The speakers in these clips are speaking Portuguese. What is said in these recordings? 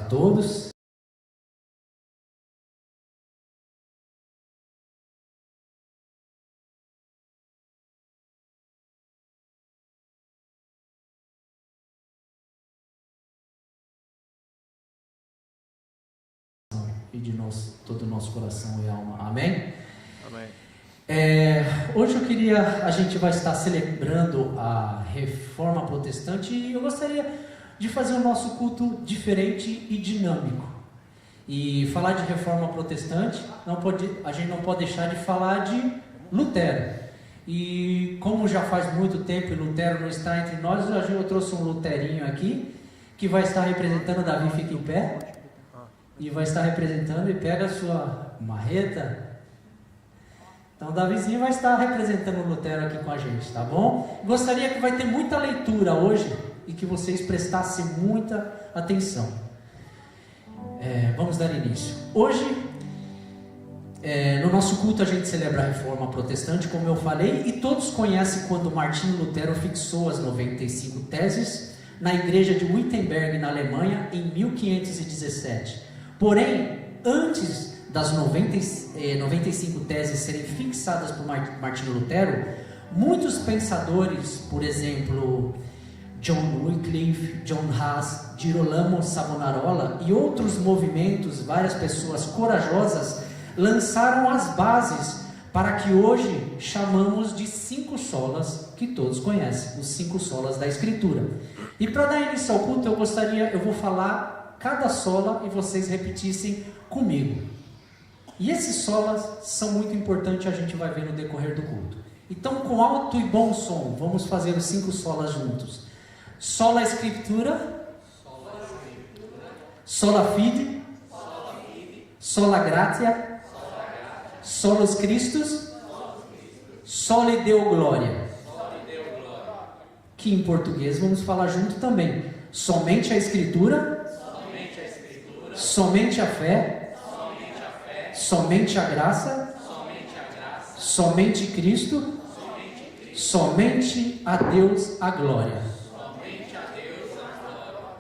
todos. E de todo o nosso coração e alma. Amém? Amém. Hoje a gente vai estar celebrando a Reforma Protestante e eu gostaria de fazer o nosso culto diferente e dinâmico. E falar de Reforma Protestante, a gente não pode deixar de falar de Lutero. E como já faz muito tempo e Lutero não está entre nós, eu trouxe um luterinho aqui, que vai estar representando. Davi, fica em pé. E vai estar representando, e pega a sua marreta. Então, o Davizinho vai estar representando o Lutero aqui com a gente, tá bom? Gostaria que vai ter muita leitura hoje e que vocês prestassem muita atenção. Vamos dar início. Hoje, no nosso culto, a gente celebra a Reforma Protestante, como eu falei, e todos conhecem quando Martinho Lutero fixou as 95 teses na igreja de Wittenberg, na Alemanha, em 1517. Porém, antes das 95 teses serem fixadas por Martinho Lutero, muitos pensadores, por exemplo, John Wycliffe, John Huss, Girolamo Savonarola e outros movimentos, várias pessoas corajosas, lançaram as bases para que hoje chamamos de 5 solas, que todos conhecem, os 5 solas da Escritura. E para dar início ao culto, eu vou falar cada sola e vocês repetissem comigo. E esses solas são muito importantes, a gente vai ver no decorrer do culto. Então, com alto e bom som, vamos fazer os 5 solas juntos. Sola Escritura, sola fide, sola gratia, solus Christus, soli Deo gloria. Que em português vamos falar junto também. Somente a Escritura, somente a fé, somente a graça, somente Cristo, somente a Deus a glória.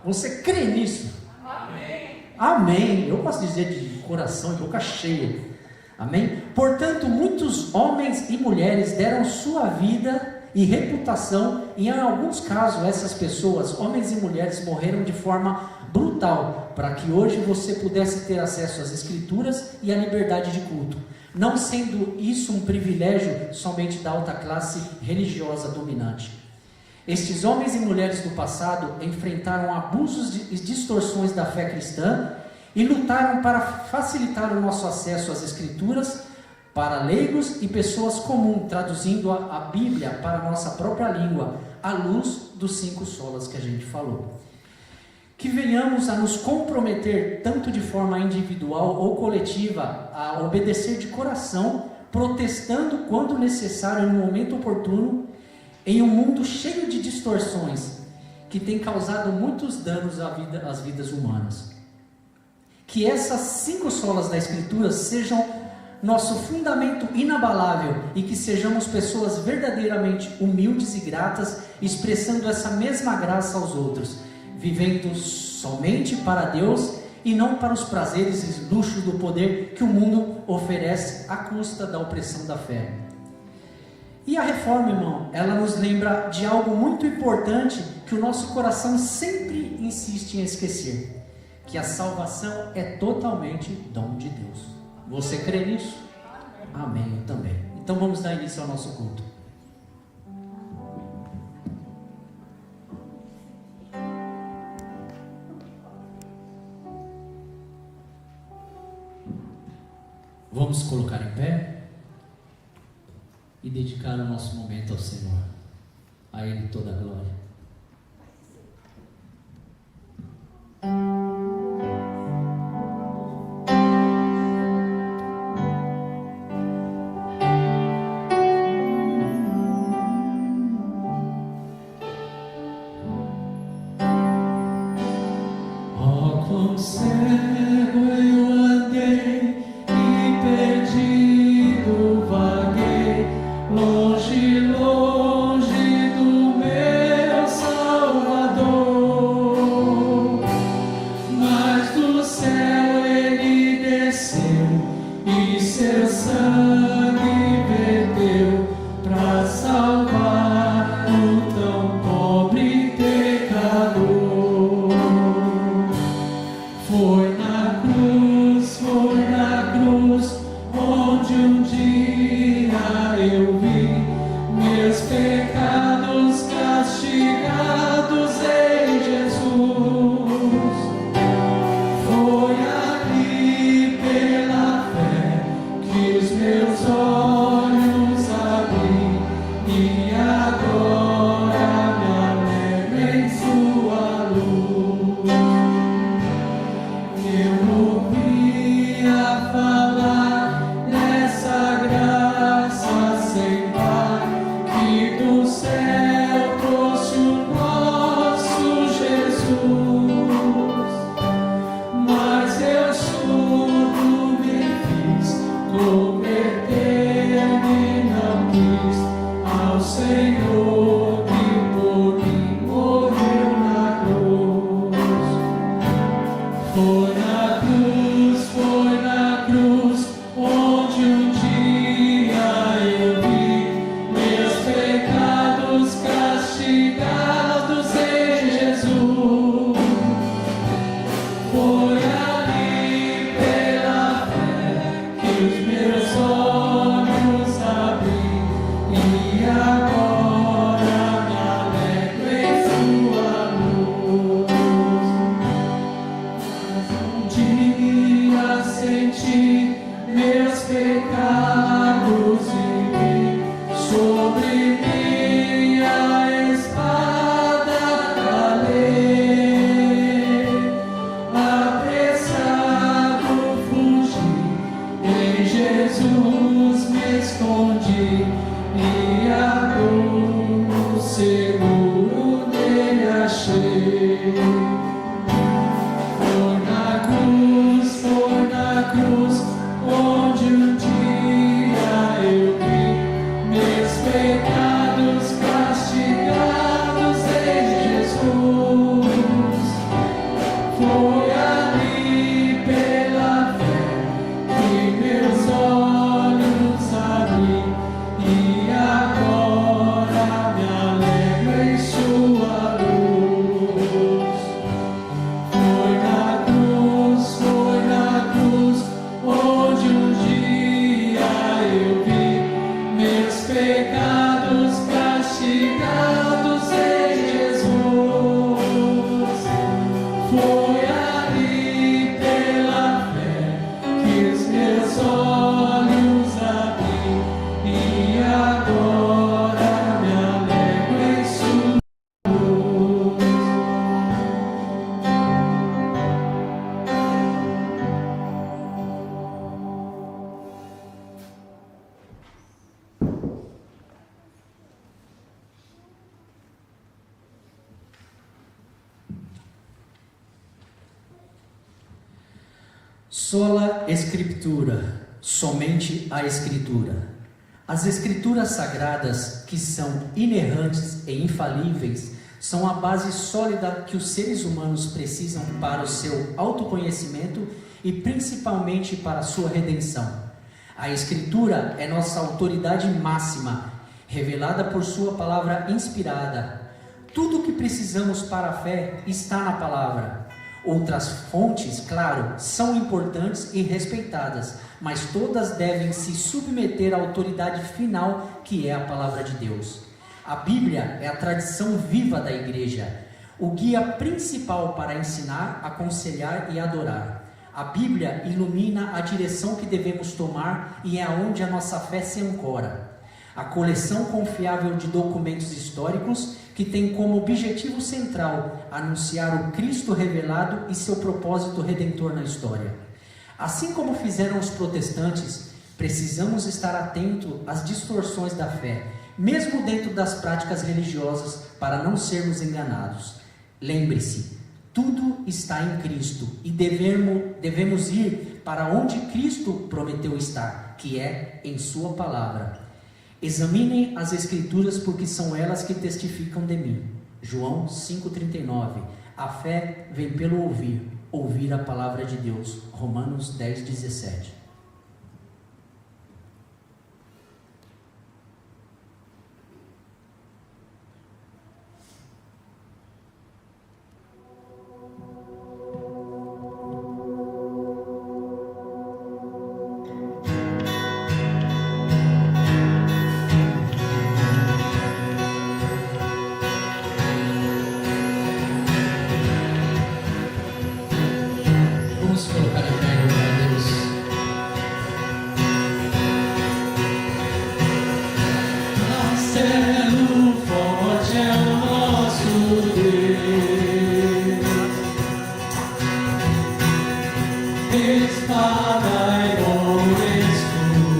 Você crê nisso? Amém. Amém. Eu posso dizer de coração, de boca cheia. Amém? Portanto, muitos homens e mulheres deram sua vida e reputação, e em alguns casos essas pessoas, homens e mulheres, morreram de forma brutal, para que hoje você pudesse ter acesso às Escrituras e à liberdade de culto, não sendo isso um privilégio somente da alta classe religiosa dominante. Estes homens e mulheres do passado enfrentaram abusos e distorções da fé cristã e lutaram para facilitar o nosso acesso às Escrituras para leigos e pessoas comuns, traduzindo a Bíblia para a nossa própria língua, à luz dos 5 solas que a gente falou. Que venhamos a nos comprometer, tanto de forma individual ou coletiva, a obedecer de coração, protestando quando necessário no momento oportuno, em um mundo cheio de distorções, que tem causado muitos danos às vidas humanas. Que essas 5 solas da Escritura sejam nosso fundamento inabalável e que sejamos pessoas verdadeiramente humildes e gratas, expressando essa mesma graça aos outros, vivendo somente para Deus e não para os prazeres e luxos do poder que o mundo oferece à custa da opressão da fé. E a reforma, irmão, ela nos lembra de algo muito importante que o nosso coração sempre insiste em esquecer, que a salvação é totalmente dom de Deus. Você crê nisso? Amém, eu também. Então vamos dar início ao nosso culto. Vamos colocar em pé e dedicar o nosso momento ao Senhor. A Ele toda a glória. Mas tu céu ele desceu e seu sangue verteu para salvar o tão pobre pecador. Foi na cruz, onde um dia eu vi meus pecados castigados em Jesus. Foi ali pela fé que os meus olhos abri e agora me alegro em sua luz. Eu ouvia falar nessa graça sem par que do céu trouxe o nosso Jesus. Mas eu surdo me fiz, converter-me não quis ao Senhor que por mim morreu na cruz. Foi na cruz, onde um dia eu vi meus pecados castigados em Jesus. Foi ali pela fé que os meus olhos abri e agora me alegro em sua luz. Um dia senti meus pecados e vi sobre mim a espada da lei. Apressado fugi, em Jesus me escondi e a dor seguro nele achei. Foi na cruz, onde um dia eu vi meus pecados castigados em Jesus. Foi ali pela fé que meus olhos abri e agora me alegro em sua luz. Foi na cruz, onde um dia eu vi meus pecados castigados em Jesus. Foi ali pela fé que os meus olhos abri e agora me alegro em sua luz. Sola Escritura, somente a Escritura. As Escrituras Sagradas, que são inerrantes e infalíveis, são a base sólida que os seres humanos precisam para o seu autoconhecimento e principalmente para a sua redenção. A Escritura é nossa autoridade máxima, revelada por sua palavra inspirada. Tudo o que precisamos para a fé está na palavra. Outras fontes, claro, são importantes e respeitadas, mas todas devem se submeter à autoridade final, que é a palavra de Deus. A Bíblia é a tradição viva da igreja, o guia principal para ensinar, aconselhar e adorar. A Bíblia ilumina a direção que devemos tomar e é aonde a nossa fé se ancora. A coleção confiável de documentos históricos que tem como objetivo central anunciar o Cristo revelado e seu propósito redentor na história. Assim como fizeram os protestantes, precisamos estar atentos às distorções da fé, mesmo dentro das práticas religiosas, para não sermos enganados. Lembre-se, tudo está em Cristo e devemos ir para onde Cristo prometeu estar, que é em sua palavra. Examinem as Escrituras, porque são elas que testificam de mim. João 5,39. A fé vem pelo ouvir, ouvir a palavra de Deus. Romanos 10, 17. Vamos colocar em pé para Deus. Castelo forte é o nosso Deus, espada e bom escudo,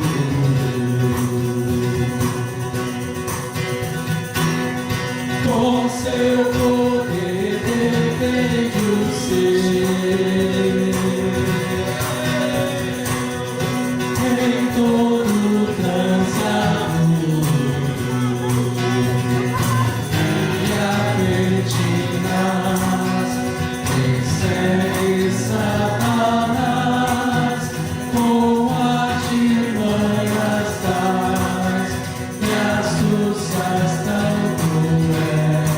com seu poder defende o ser. Em todo trançado e a pertinaz persegue Satanás com artimanhas tais e astúcias tão cruéis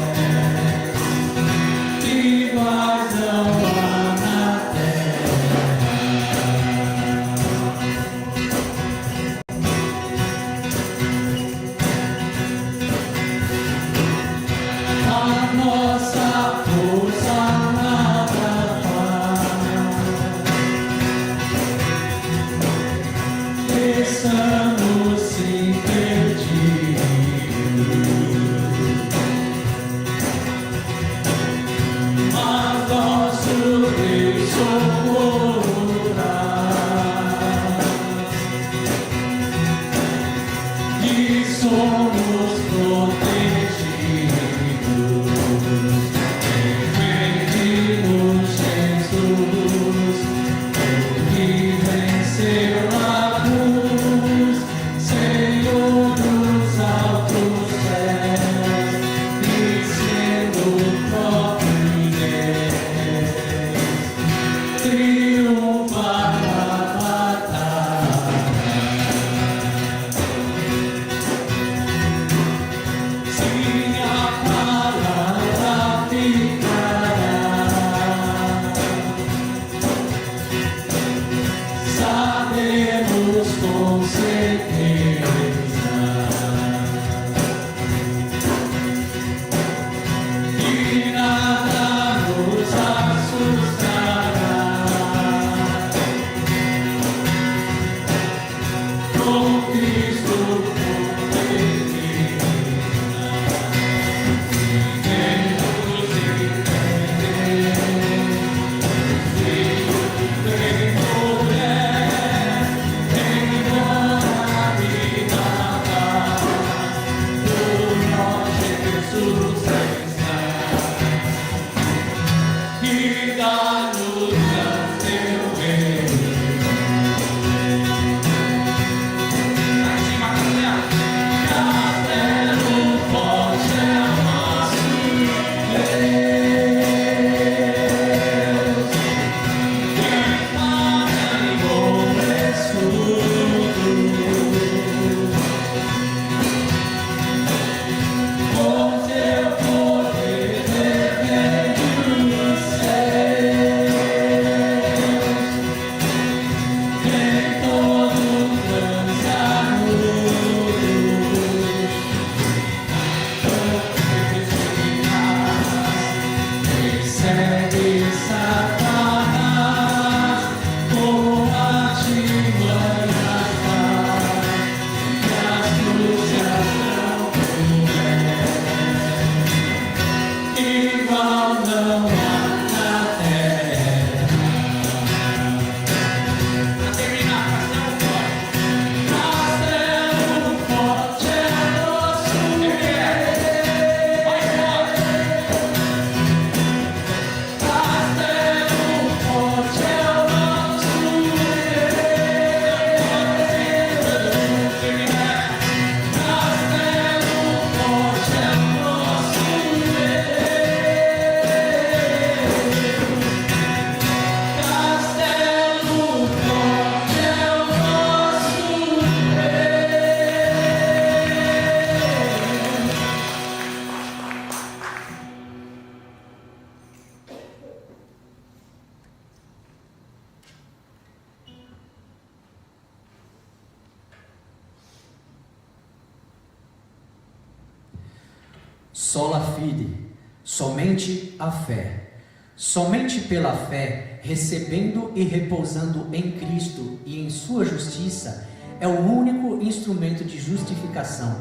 que guardam lá na terra. A nossa força nada faz, estamos sim perdidos, mas nosso Deus socorrerá e somos protegidos. Sabemos com certeza que nada nos assustará. Com Cristo vida Sola fide, somente a fé. Somente pela fé, recebendo e repousando em Cristo e em sua justiça, é o único instrumento de justificação.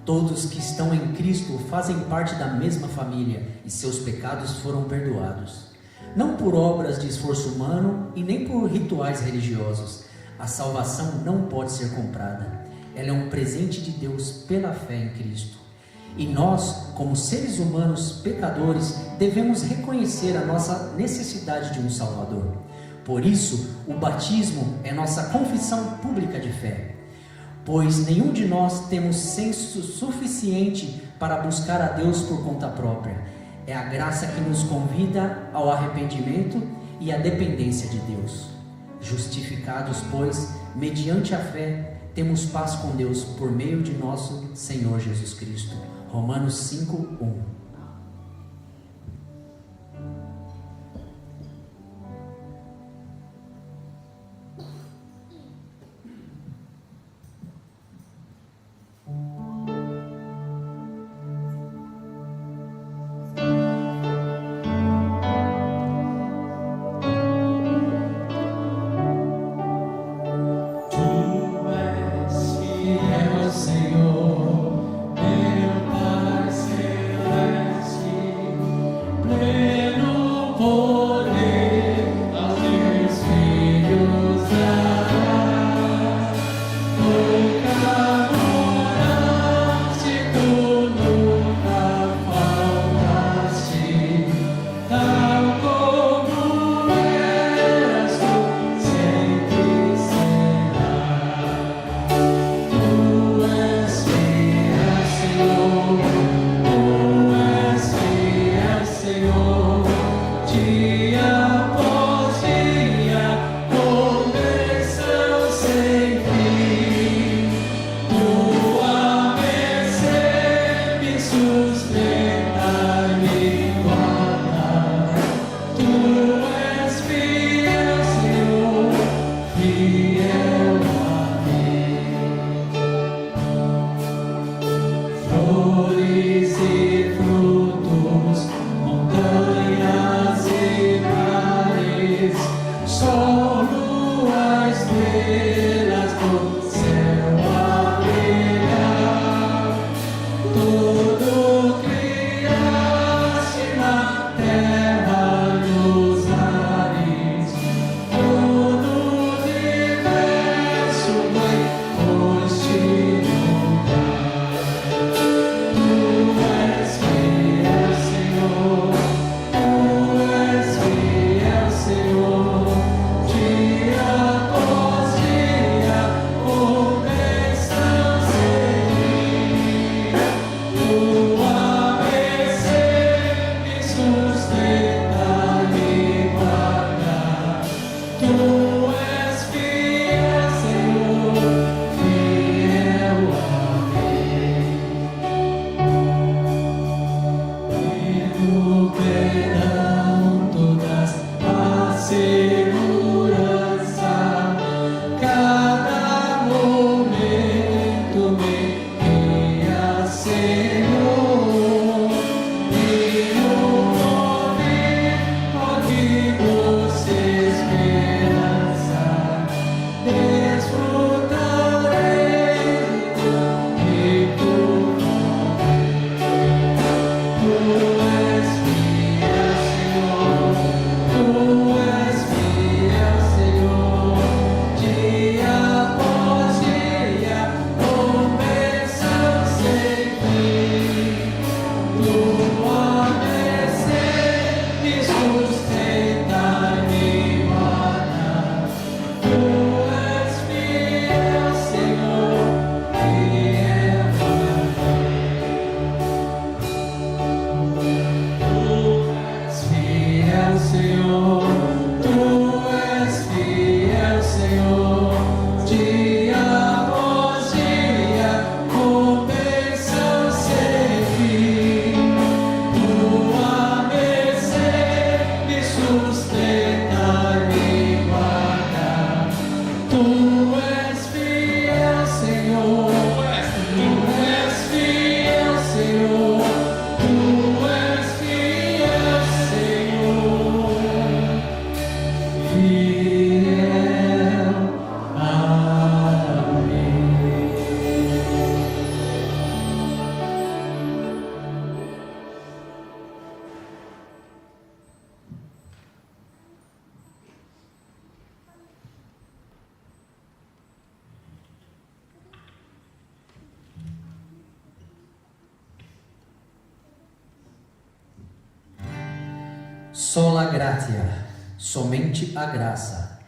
Todos que estão em Cristo fazem parte da mesma família e seus pecados foram perdoados. Não por obras de esforço humano e nem por rituais religiosos. A salvação não pode ser comprada. Ela é um presente de Deus pela fé em Cristo. E nós, como seres humanos pecadores, devemos reconhecer a nossa necessidade de um Salvador. Por isso, o batismo é nossa confissão pública de fé. Pois nenhum de nós temos senso suficiente para buscar a Deus por conta própria. É a graça que nos convida ao arrependimento e à dependência de Deus. Justificados, pois, mediante a fé, temos paz com Deus por meio de nosso Senhor Jesus Cristo. Romanos 5:1. Dia após dia. fiel a mim. Sola gratia, somente a graça.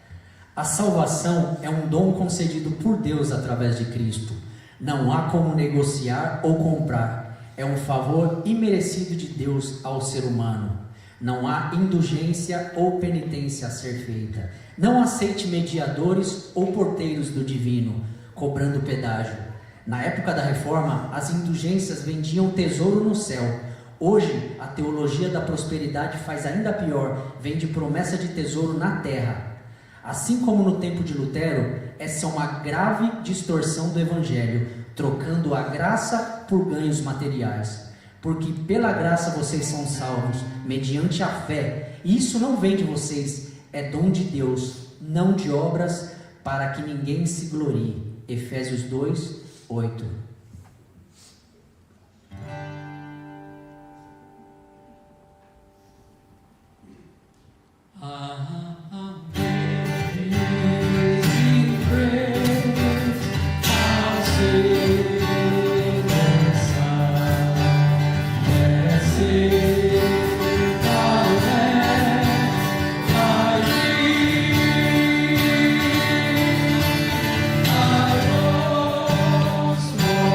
A salvação é um dom concedido por Deus através de Cristo. Não há como negociar ou comprar. É um favor imerecido de Deus ao ser humano. Não há indulgência ou penitência a ser feita. Não aceite mediadores ou porteiros do divino, cobrando pedágio. Na época da Reforma, as indulgências vendiam tesouro no céu. Hoje, a teologia da prosperidade faz ainda pior, vende promessa de tesouro na terra. Assim como no tempo de Lutero, essa é uma grave distorção do Evangelho, trocando a graça por ganhos materiais. Porque pela graça vocês são salvos, mediante a fé. E isso não vem de vocês, é dom de Deus, não de obras, para que ninguém se glorie. Efésios 2, 8. I was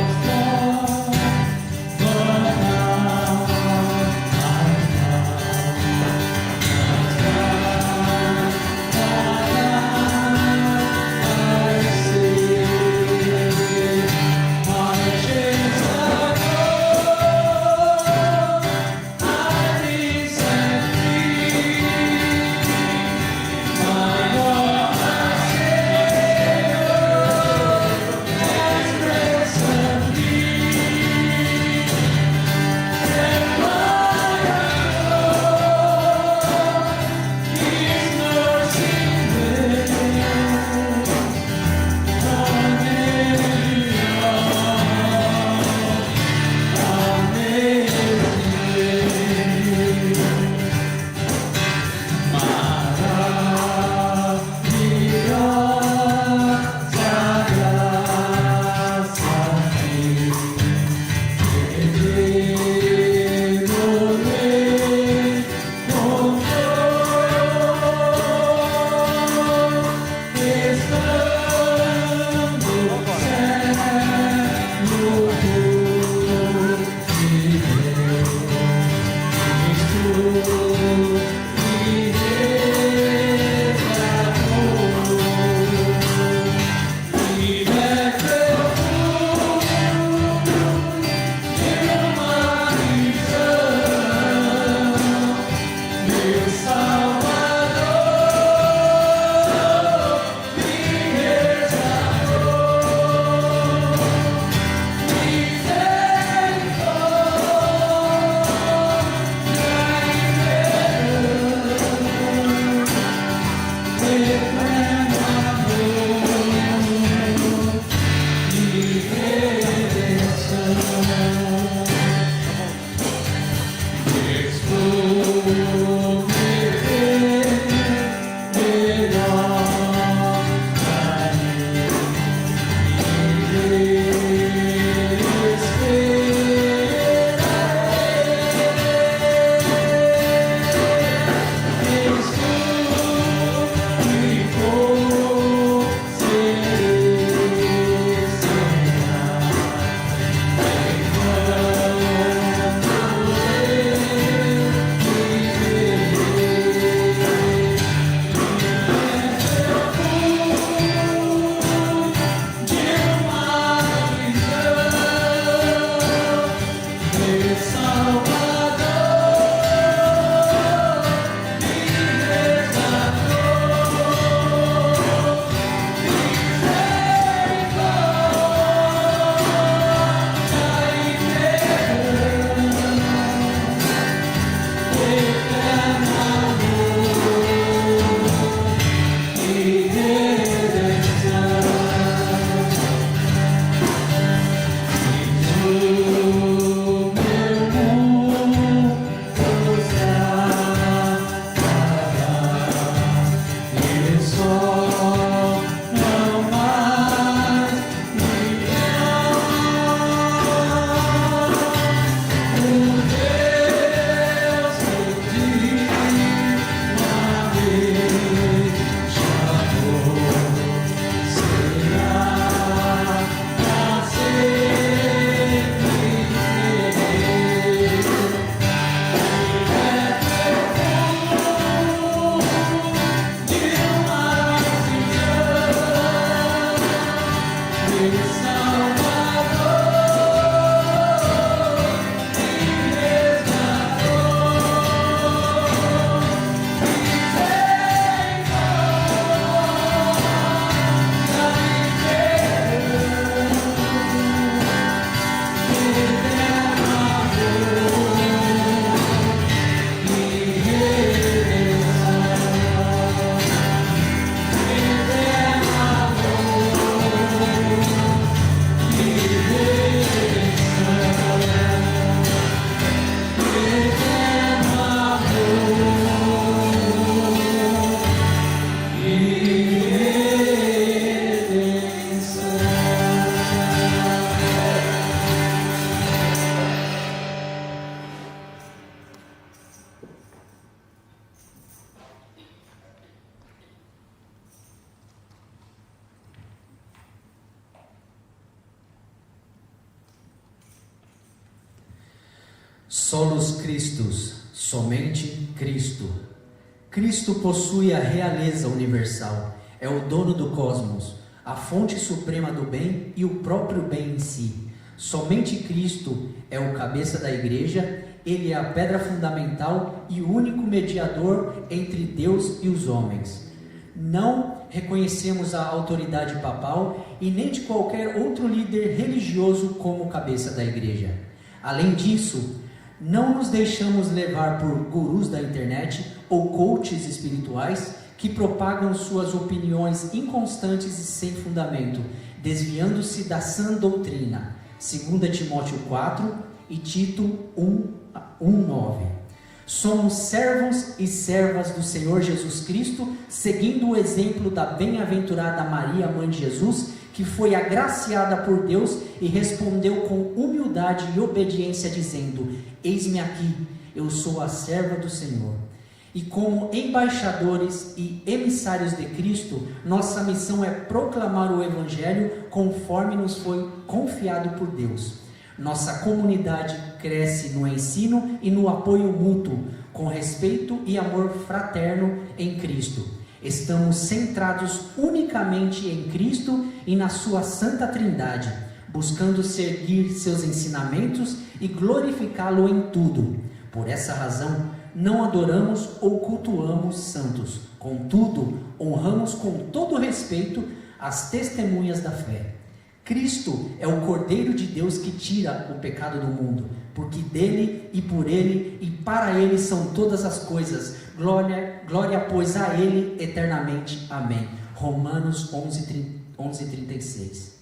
Solus Christus, somente Cristo. Cristo possui a realeza universal, é o dono do cosmos, a fonte suprema do bem e o próprio bem em si. Somente Cristo é o cabeça da igreja, ele é a pedra fundamental e o único mediador entre Deus e os homens. Não reconhecemos a autoridade papal e nem de qualquer outro líder religioso como cabeça da igreja. Além disso, não nos deixamos levar por gurus da internet ou coaches espirituais que propagam suas opiniões inconstantes e sem fundamento, desviando-se da sã doutrina. 2 Timóteo 4 e Tito 1:9. Somos servos e servas do Senhor Jesus Cristo, seguindo o exemplo da bem-aventurada Maria, mãe de Jesus, que foi agraciada por Deus e respondeu com humildade e obediência, dizendo: eis-me aqui, eu sou a serva do Senhor. E como embaixadores e emissários de Cristo, nossa missão é proclamar o Evangelho conforme nos foi confiado por Deus. Nossa comunidade cresce no ensino e no apoio mútuo, com respeito e amor fraterno em Cristo. Estamos centrados unicamente em Cristo e na sua Santa Trindade, buscando seguir seus ensinamentos e glorificá-lo em tudo. Por essa razão, não adoramos ou cultuamos santos. Contudo, honramos com todo respeito as testemunhas da fé. Cristo é o Cordeiro de Deus que tira o pecado do mundo, porque dele e por ele e para ele são todas as coisas. Glória pois a ele eternamente. Amém. Romanos 11:36.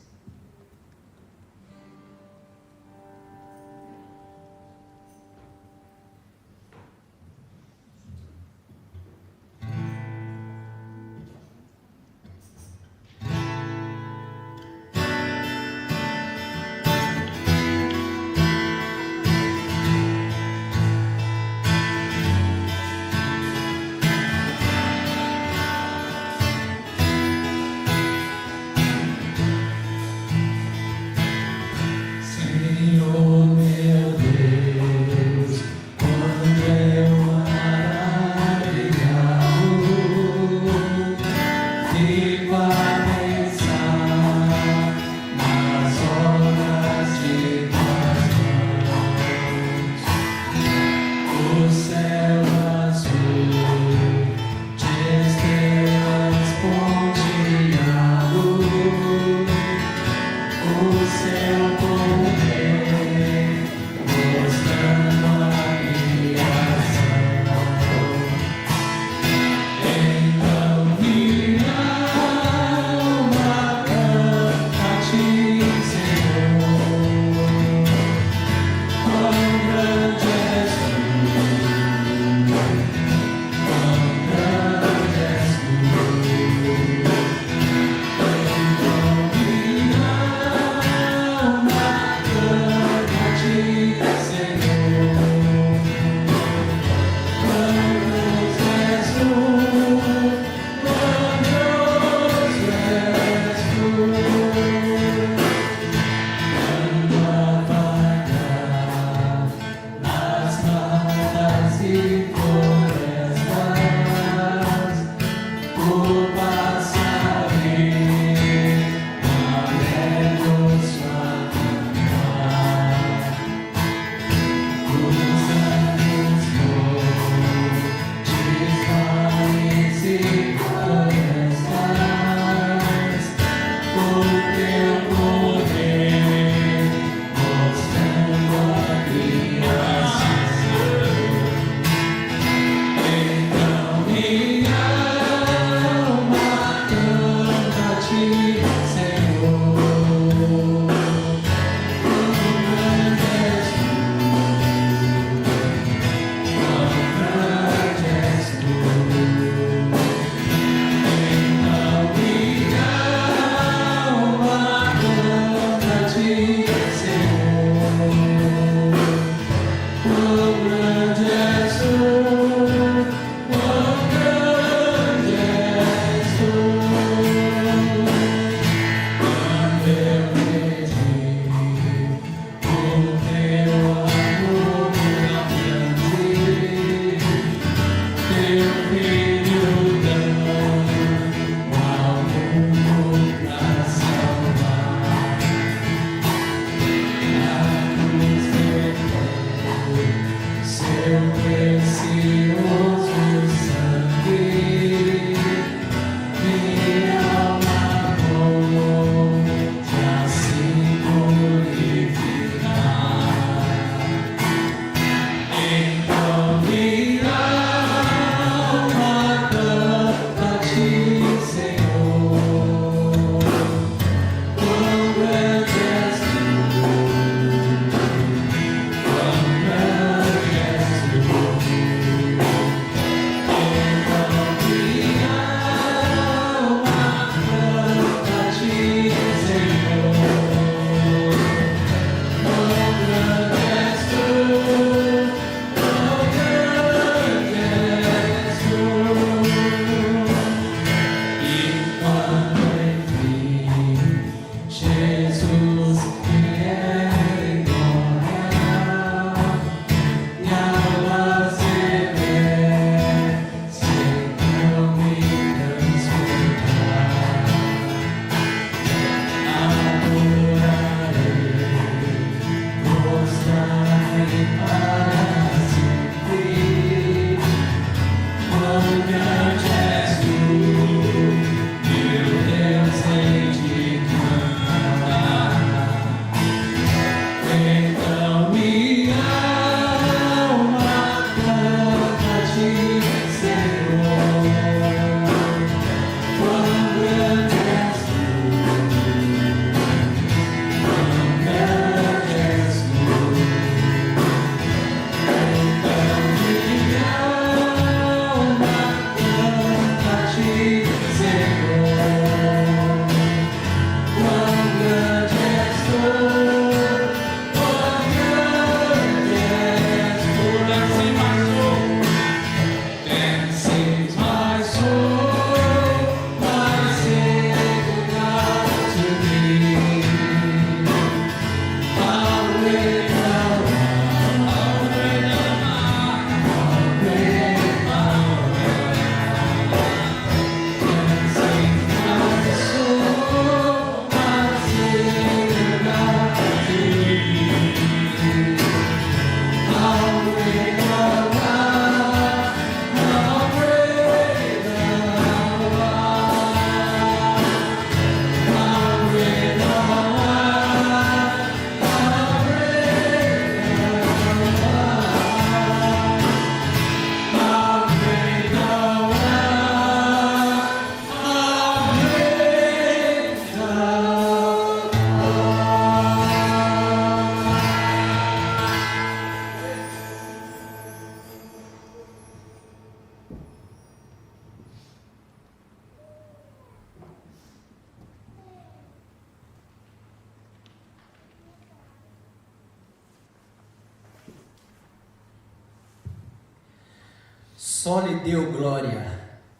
Só lhe deu glória,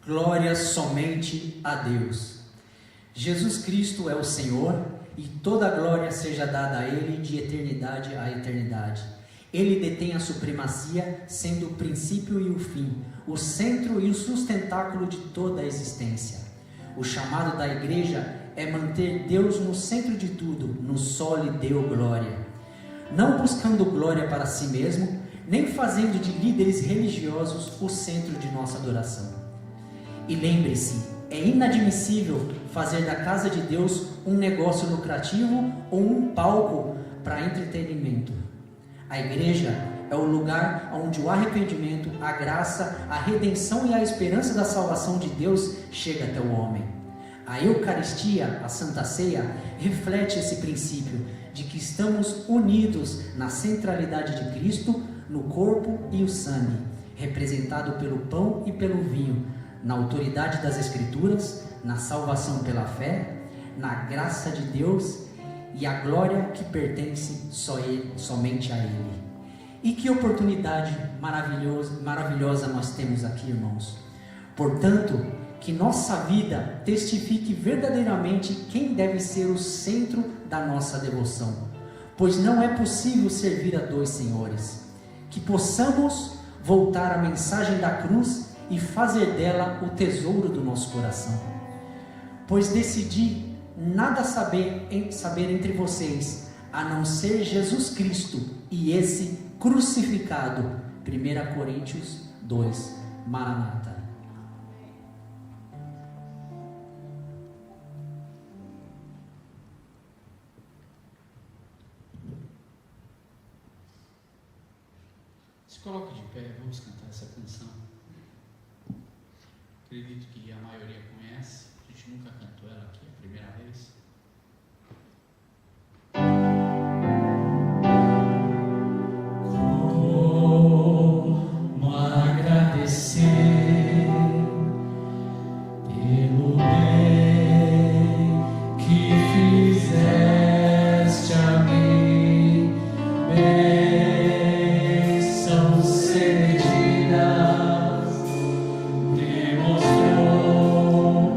glória somente a Deus. Jesus Cristo é o Senhor, e toda a glória seja dada a Ele de eternidade a eternidade. Ele detém a supremacia, sendo o princípio e o fim, o centro e o sustentáculo de toda a existência. O chamado da igreja é manter Deus no centro de tudo, no só lhe deu glória. Não buscando glória para si mesmo, nem fazendo de líderes religiosos o centro de nossa adoração. E lembre-se, é inadmissível fazer da casa de Deus um negócio lucrativo ou um palco para entretenimento. A igreja é o lugar onde o arrependimento, a graça, a redenção e a esperança da salvação de Deus chega até o homem. A Eucaristia, a Santa Ceia, reflete esse princípio de que estamos unidos na centralidade de Cristo, no corpo e o sangue, representado pelo pão e pelo vinho, na autoridade das Escrituras, na salvação pela fé, na graça de Deus e a glória que pertence somente a Ele. E que oportunidade maravilhosa nós temos aqui, irmãos. Portanto, que nossa vida testifique verdadeiramente quem deve ser o centro da nossa devoção, pois não é possível servir a dois senhores. Que possamos voltar à mensagem da cruz e fazer dela o tesouro do nosso coração. Pois decidi nada saber entre vocês, a não ser Jesus Cristo e esse crucificado. 1 Coríntios 2, Maranata. Se coloque de pé, vamos cantar essa canção. Acredito que a maioria conhece, a gente nunca cantou ela aqui, é a primeira vez. Como agradecer pelo bem que fizeste a mim, bênçãos cedidas, demonstrou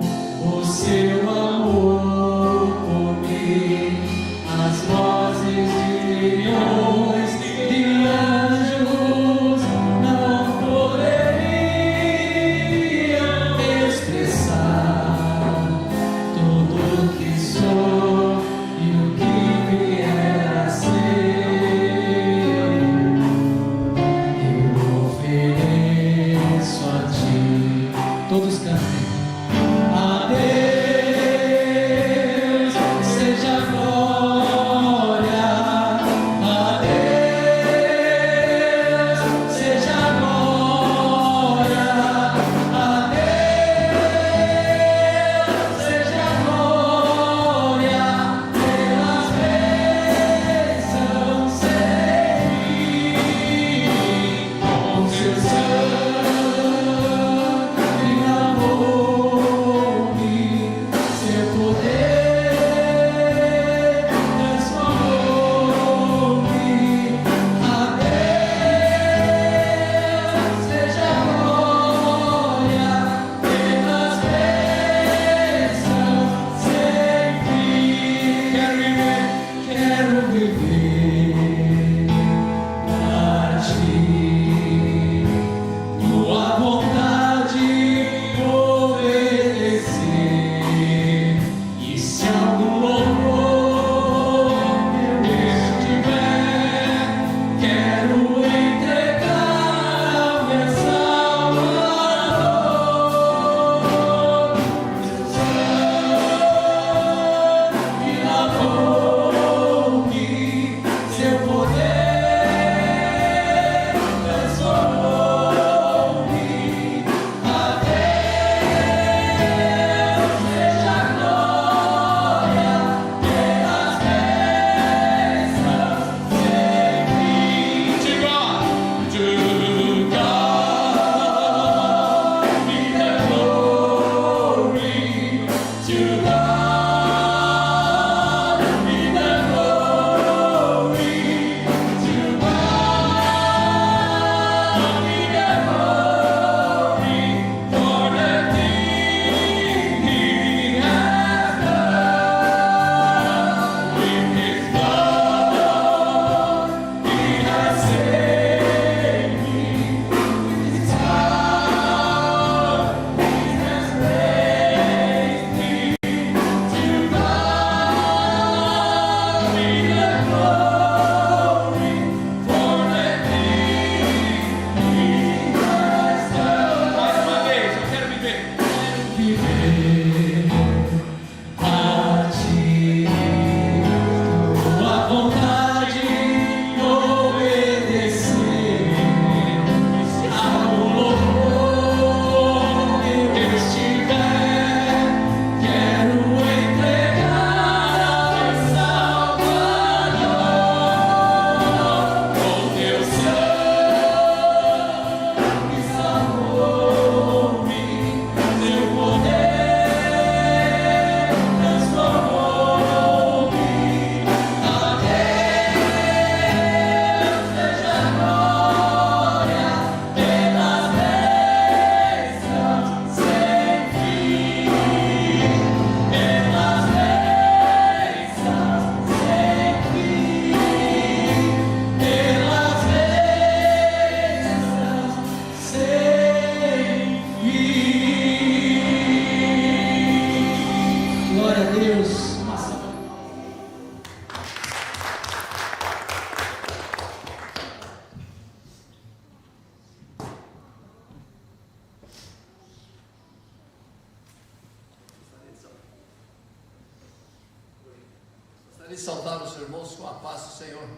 Gostaria de saudar os irmãos com a paz do Senhor.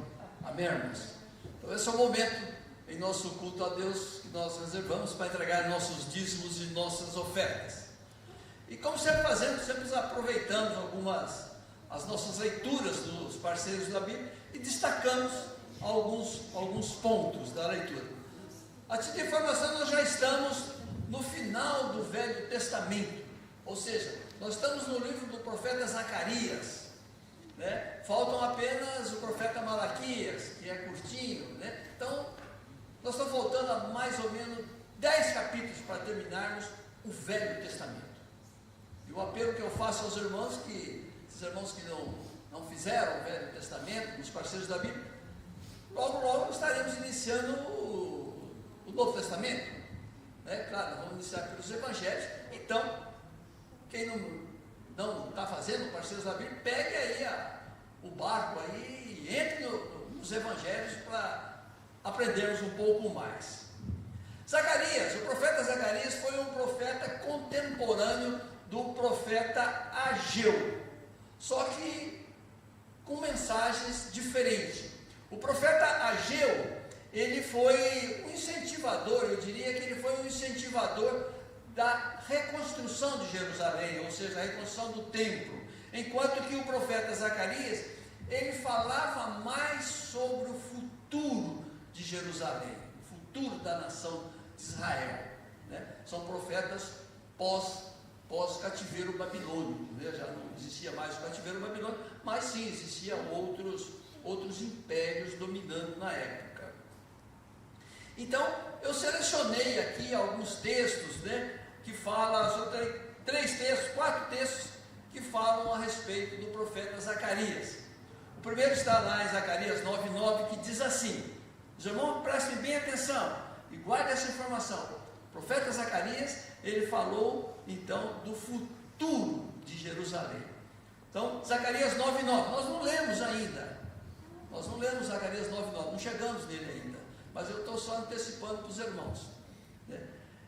Amém, irmãos? Então esse é o momento em nosso culto a Deus que nós reservamos para entregar nossos dízimos e nossas ofertas. E como sempre fazemos, sempre aproveitamos as nossas leituras dos parceiros da Bíblia e destacamos alguns pontos da leitura. A título de informação, nós já estamos no final do Velho Testamento, ou seja, nós estamos no livro do profeta Zacarias, né? Faltam apenas o profeta Malaquias, que é curtinho, né? Então, nós estamos voltando a mais ou menos 10 capítulos para terminarmos o Velho Testamento. E o apelo que eu faço aos irmãos, esses irmãos que não fizeram o Velho Testamento, os parceiros da Bíblia, logo estaremos iniciando o Novo Testamento, né? Claro, vamos iniciar pelos Evangelhos. Então, quem não está fazendo parceiros da Bíblia, pegue aí o barco aí e entre nos Evangelhos para aprendermos um pouco mais. Zacarias, o profeta Zacarias foi um profeta contemporâneo do profeta Ageu, só que com mensagens diferentes. O profeta Ageu, ele foi um incentivador, eu diria que ele foi um incentivador da reconstrução de Jerusalém, ou seja, a reconstrução do templo, enquanto que o profeta Zacarias, ele falava mais sobre o futuro de Jerusalém, o futuro da nação de Israel, né? São profetas pós-cativeiro babilônico, né? Já não existia mais o cativeiro babilônico, mas sim, existiam outros impérios dominando na época. Então, eu selecionei aqui alguns textos, né, que falam sobre 4 textos que falam a respeito do profeta Zacarias. O primeiro está lá em Zacarias 9:9, que diz assim, os irmãos prestem bem atenção e guardem essa informação. O profeta Zacarias, ele falou então do futuro de Jerusalém. Então, Zacarias 9:9, nós não lemos ainda, Zacarias 9:9, não chegamos nele ainda, mas eu estou só antecipando para os irmãos, né?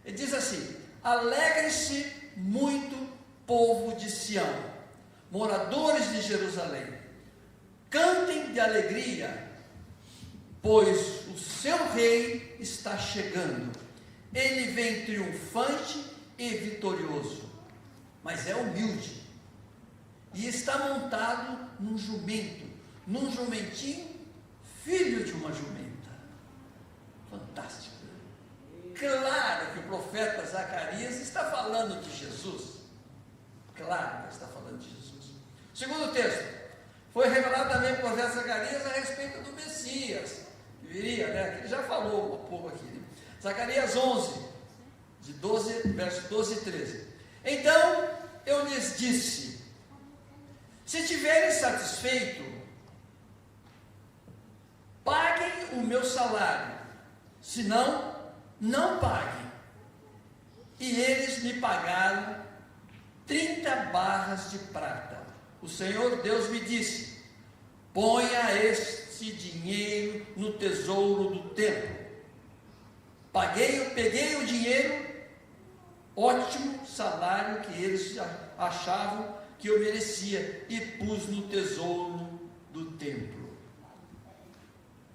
Ele diz assim: alegre-se muito, povo de Sião, moradores de Jerusalém, cantem de alegria, pois o seu rei está chegando, ele vem triunfante e vitorioso, mas é humilde, e está montado num jumentinho, filho de uma jumenta. Fantástico. Claro que o profeta Zacarias está falando de Jesus. Claro que está falando de Jesus. Segundo texto, foi revelado também para o profeta Zacarias a respeito do Messias, que viria, né? Ele já falou um pouco aqui, né? Zacarias 11, verso 12 e 13. Então eu lhes disse: se tiverem satisfeito, paguem o meu salário, senão, não paguem. E eles me pagaram 30 barras de prata. O Senhor Deus me disse: ponha este dinheiro no tesouro do templo. Peguei o dinheiro, ótimo salário que eles achavam que eu merecia, e pus no tesouro do templo.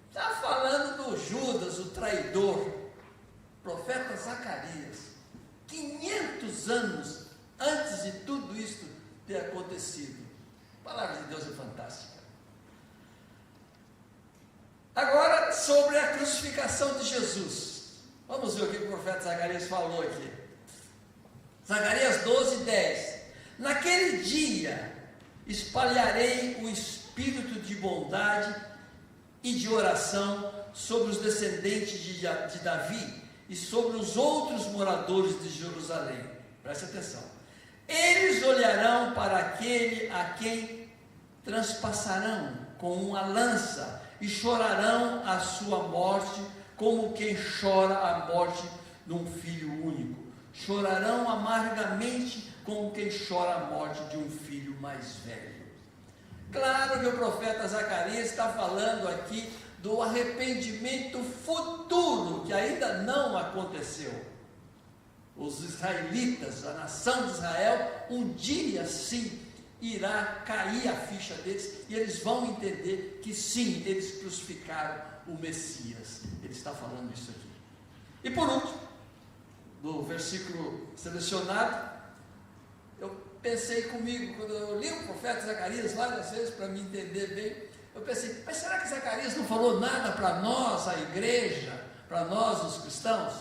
Está falando do Judas, o traidor, profeta Zacarias, 500 anos antes de tudo isso ter acontecido. A palavra de Deus é fantástica. Agora, sobre a crucificação de Jesus. Vamos ver o que o profeta Zacarias falou aqui. Zacarias 12:10. Naquele dia espalharei o espírito de bondade e de oração sobre os descendentes de Davi e sobre os outros moradores de Jerusalém. Preste atenção. Eles olharão para aquele a quem transpassarão com uma lança e chorarão a sua morte, como quem chora a morte de um filho único. Chorarão amargamente como quem chora a morte de um filho mais velho. Claro que o profeta Zacarias está falando aqui do arrependimento futuro, que ainda não aconteceu. Os israelitas, a nação de Israel, um dia sim irá cair a ficha deles e eles vão entender que sim, eles crucificaram o Messias. Ele está falando isso aqui. E por último, no versículo selecionado, eu pensei comigo, quando eu li o profeta Zacarias várias vezes para me entender bem, eu pensei, mas será que Zacarias não falou nada para nós, a igreja, para nós os cristãos?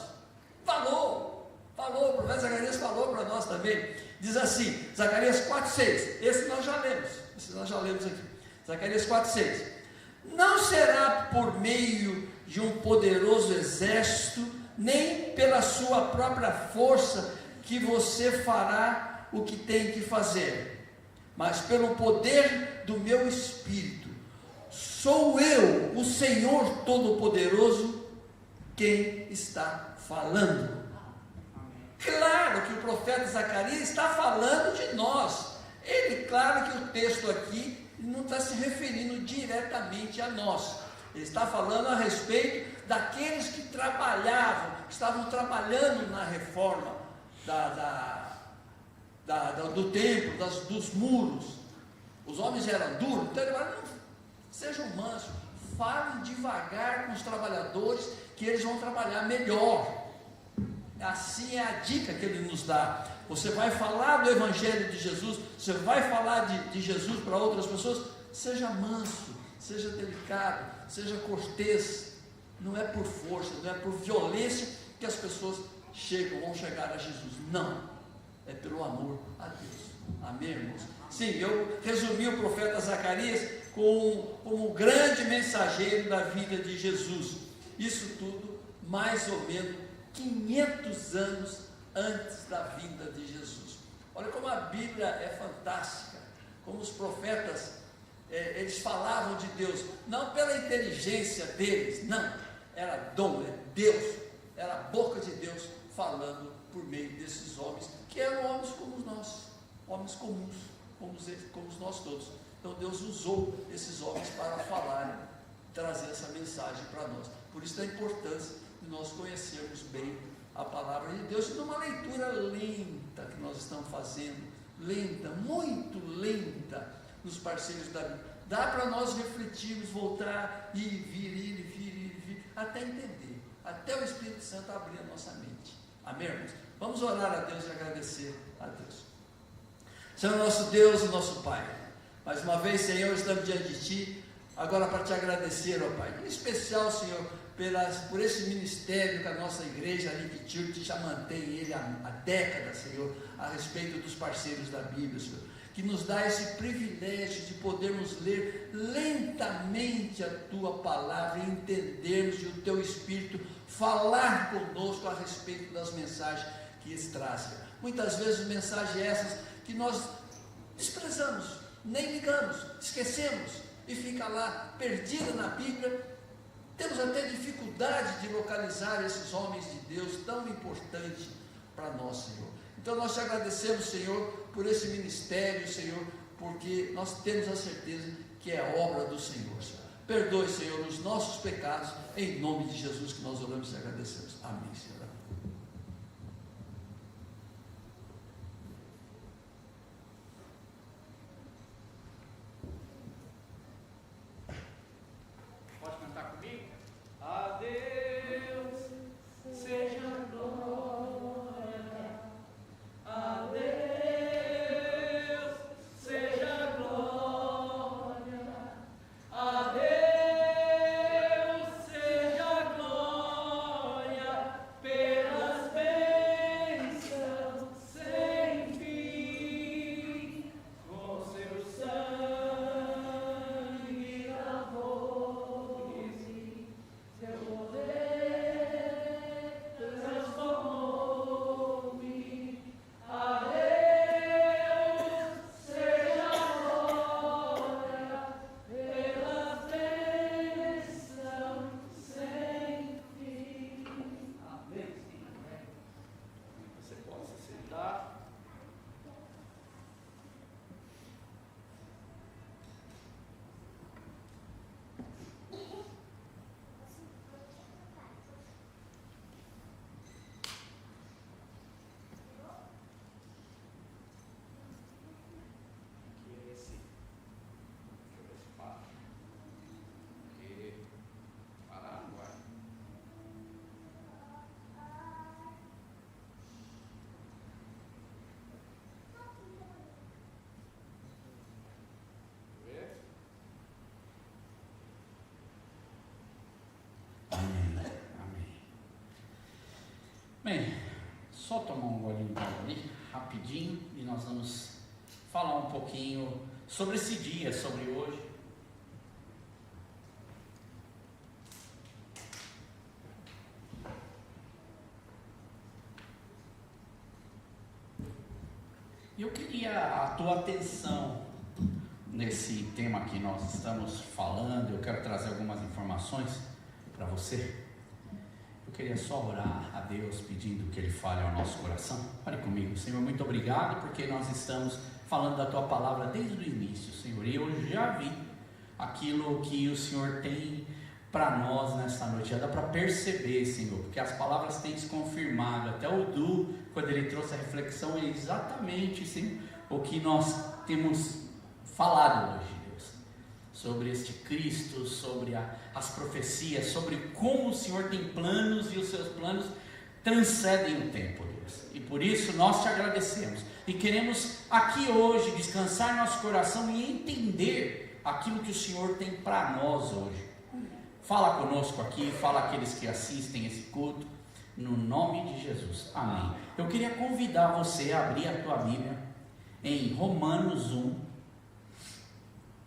Falou, o profeta Zacarias falou para nós também. Diz assim, Zacarias 4,6, esse nós já lemos aqui, Zacarias 4,6, não será por meio de um poderoso exército, nem pela sua própria força, que você fará o que tem que fazer, mas pelo poder do meu Espírito. Sou eu, o Senhor Todo-Poderoso, quem está falando. Claro que o profeta Zacarias está falando de nós. Claro que o texto aqui não está se referindo diretamente a nós. Ele está falando a respeito daqueles que trabalhavam, estavam trabalhando na reforma do templo, dos muros. Os homens eram duros, então ele fala, não, sejam mansos, falem devagar com os trabalhadores, que eles vão trabalhar melhor. Assim é a dica que ele nos dá. Você vai falar do Evangelho de Jesus, você vai falar de Jesus para outras pessoas, seja manso, seja delicado, seja cortês. Não é por força, não é por violência que as pessoas vão chegar a Jesus. Não, é pelo amor a Deus. Amém, irmãos? Sim, eu resumi o profeta Zacarias como um grande mensageiro da vida de Jesus. Isso tudo mais ou menos 500 anos antes da vinda de Jesus. Olha como a Bíblia é fantástica, como os profetas, eles falavam de Deus, não pela inteligência deles, não, era dom, é Deus, era a boca de Deus falando por meio desses homens, que eram homens como nós, homens comuns, como nós todos. Então Deus usou esses homens para falarem, trazer essa mensagem para nós. Por isso a importância de nós conhecermos bem a palavra de Deus, e numa leitura lenta que nós estamos fazendo, lenta, muito lenta, nos parceiros da Bíblia. Dá para nós refletirmos, voltar, ir e vir, até entender, até o Espírito Santo abrir a nossa mente. Amém, irmãos? Vamos orar a Deus e agradecer a Deus. Senhor nosso Deus e nosso Pai, mais uma vez, Senhor, estamos diante de Ti, agora para Te agradecer, ó Pai, em especial, Senhor, por esse ministério que a nossa igreja, a Live Church, já mantém ele há décadas, Senhor, a respeito dos parceiros da Bíblia, Senhor, que nos dá esse privilégio de podermos ler lentamente a Tua palavra e entendermos e o Teu Espírito falar conosco a respeito das mensagens que eles trazem. Muitas vezes mensagens essas que nós desprezamos, nem ligamos, esquecemos e fica lá perdida na Bíblia. Temos até dificuldade de localizar esses homens de Deus tão importantes para nós, Senhor. Então nós te agradecemos, Senhor, por esse ministério, Senhor, porque nós temos a certeza que é obra do Senhor, Senhor. Perdoe, Senhor, os nossos pecados, em nome de Jesus que nós oramos e agradecemos. Amém, Senhor. Pode cantar comigo? A Deus seja a glória, a Deus seja a glória, a Deus seja a glória. Bem, só tomar um golinho de água ali, rapidinho, e nós vamos falar um pouquinho sobre esse dia, sobre hoje. Eu queria a tua atenção nesse tema que nós estamos falando. Eu quero trazer algumas informações para você. Eu queria só orar a Deus pedindo que Ele fale ao nosso coração. Fale comigo. Senhor, muito obrigado porque nós estamos falando da Tua palavra desde o início, Senhor, e eu já vi aquilo que o Senhor tem para nós nessa noite. Já dá para perceber, Senhor, porque as palavras têm se confirmado. Até o Du, quando ele trouxe a reflexão, é exatamente, Senhor, o que nós temos falado hoje, Deus, sobre este Cristo, sobre as profecias, sobre como o Senhor tem planos e os seus planos transcendem o tempo, Deus. E por isso nós te agradecemos e queremos aqui hoje descansar nosso coração e entender aquilo que o Senhor tem para nós hoje. Fala conosco aqui, fala aqueles que assistem esse culto, no nome de Jesus, amém. Eu queria convidar você a abrir a tua Bíblia em Romanos 1,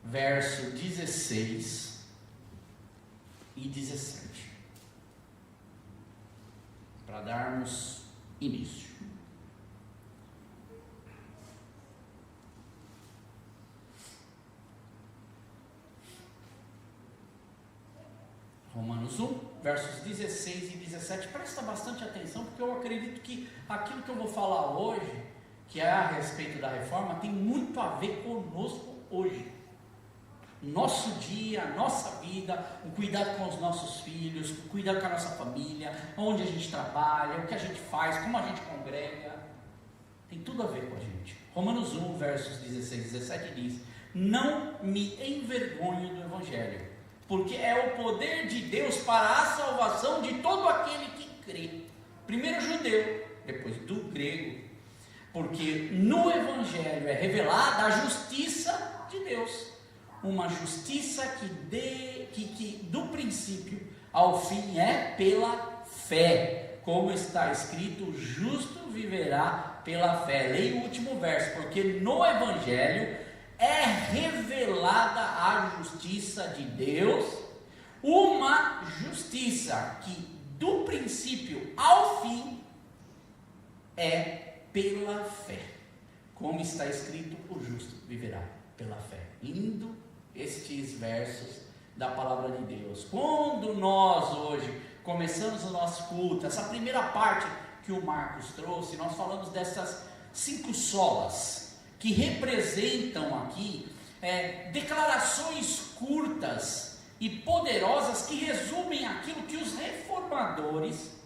verso 16 e 17, para darmos início. Romanos 1, versos 16 e 17, presta bastante atenção, porque eu acredito que aquilo que eu vou falar hoje, que é a respeito da reforma, tem muito a ver conosco hoje. Nosso dia, nossa vida, o cuidado com os nossos filhos, o cuidado com a nossa família, onde a gente trabalha, o que a gente faz, como a gente congrega, tem tudo a ver com a gente. Romanos 1, versos 16 e 17 diz: não me envergonho do Evangelho, porque é o poder de Deus para a salvação de todo aquele que crê. Primeiro judeu, depois do grego, porque no Evangelho é revelada a justiça de Deus, uma justiça que do princípio ao fim é pela fé, como está escrito: justo viverá pela fé. Leia o último verso, porque no Evangelho é revelada a justiça de Deus, uma justiça que do princípio ao fim é pela fé, como está escrito: o justo viverá pela fé. Lindo estes versos da palavra de Deus. Quando nós hoje começamos o nosso culto, essa primeira parte que o Marcos trouxe, nós falamos dessas 5 solas, que representam aqui declarações curtas e poderosas que resumem aquilo que os reformadores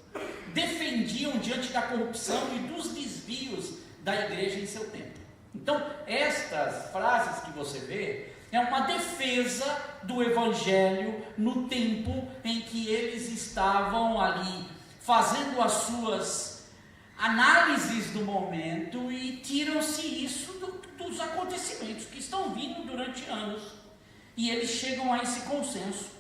defendiam diante da corrupção e dos desvios da igreja em seu tempo. Então, estas frases que você vê é uma defesa do Evangelho no tempo em que eles estavam ali fazendo as suas análises do momento e tiram-se isso dos acontecimentos que estão vindo durante anos, e eles chegam a esse consenso,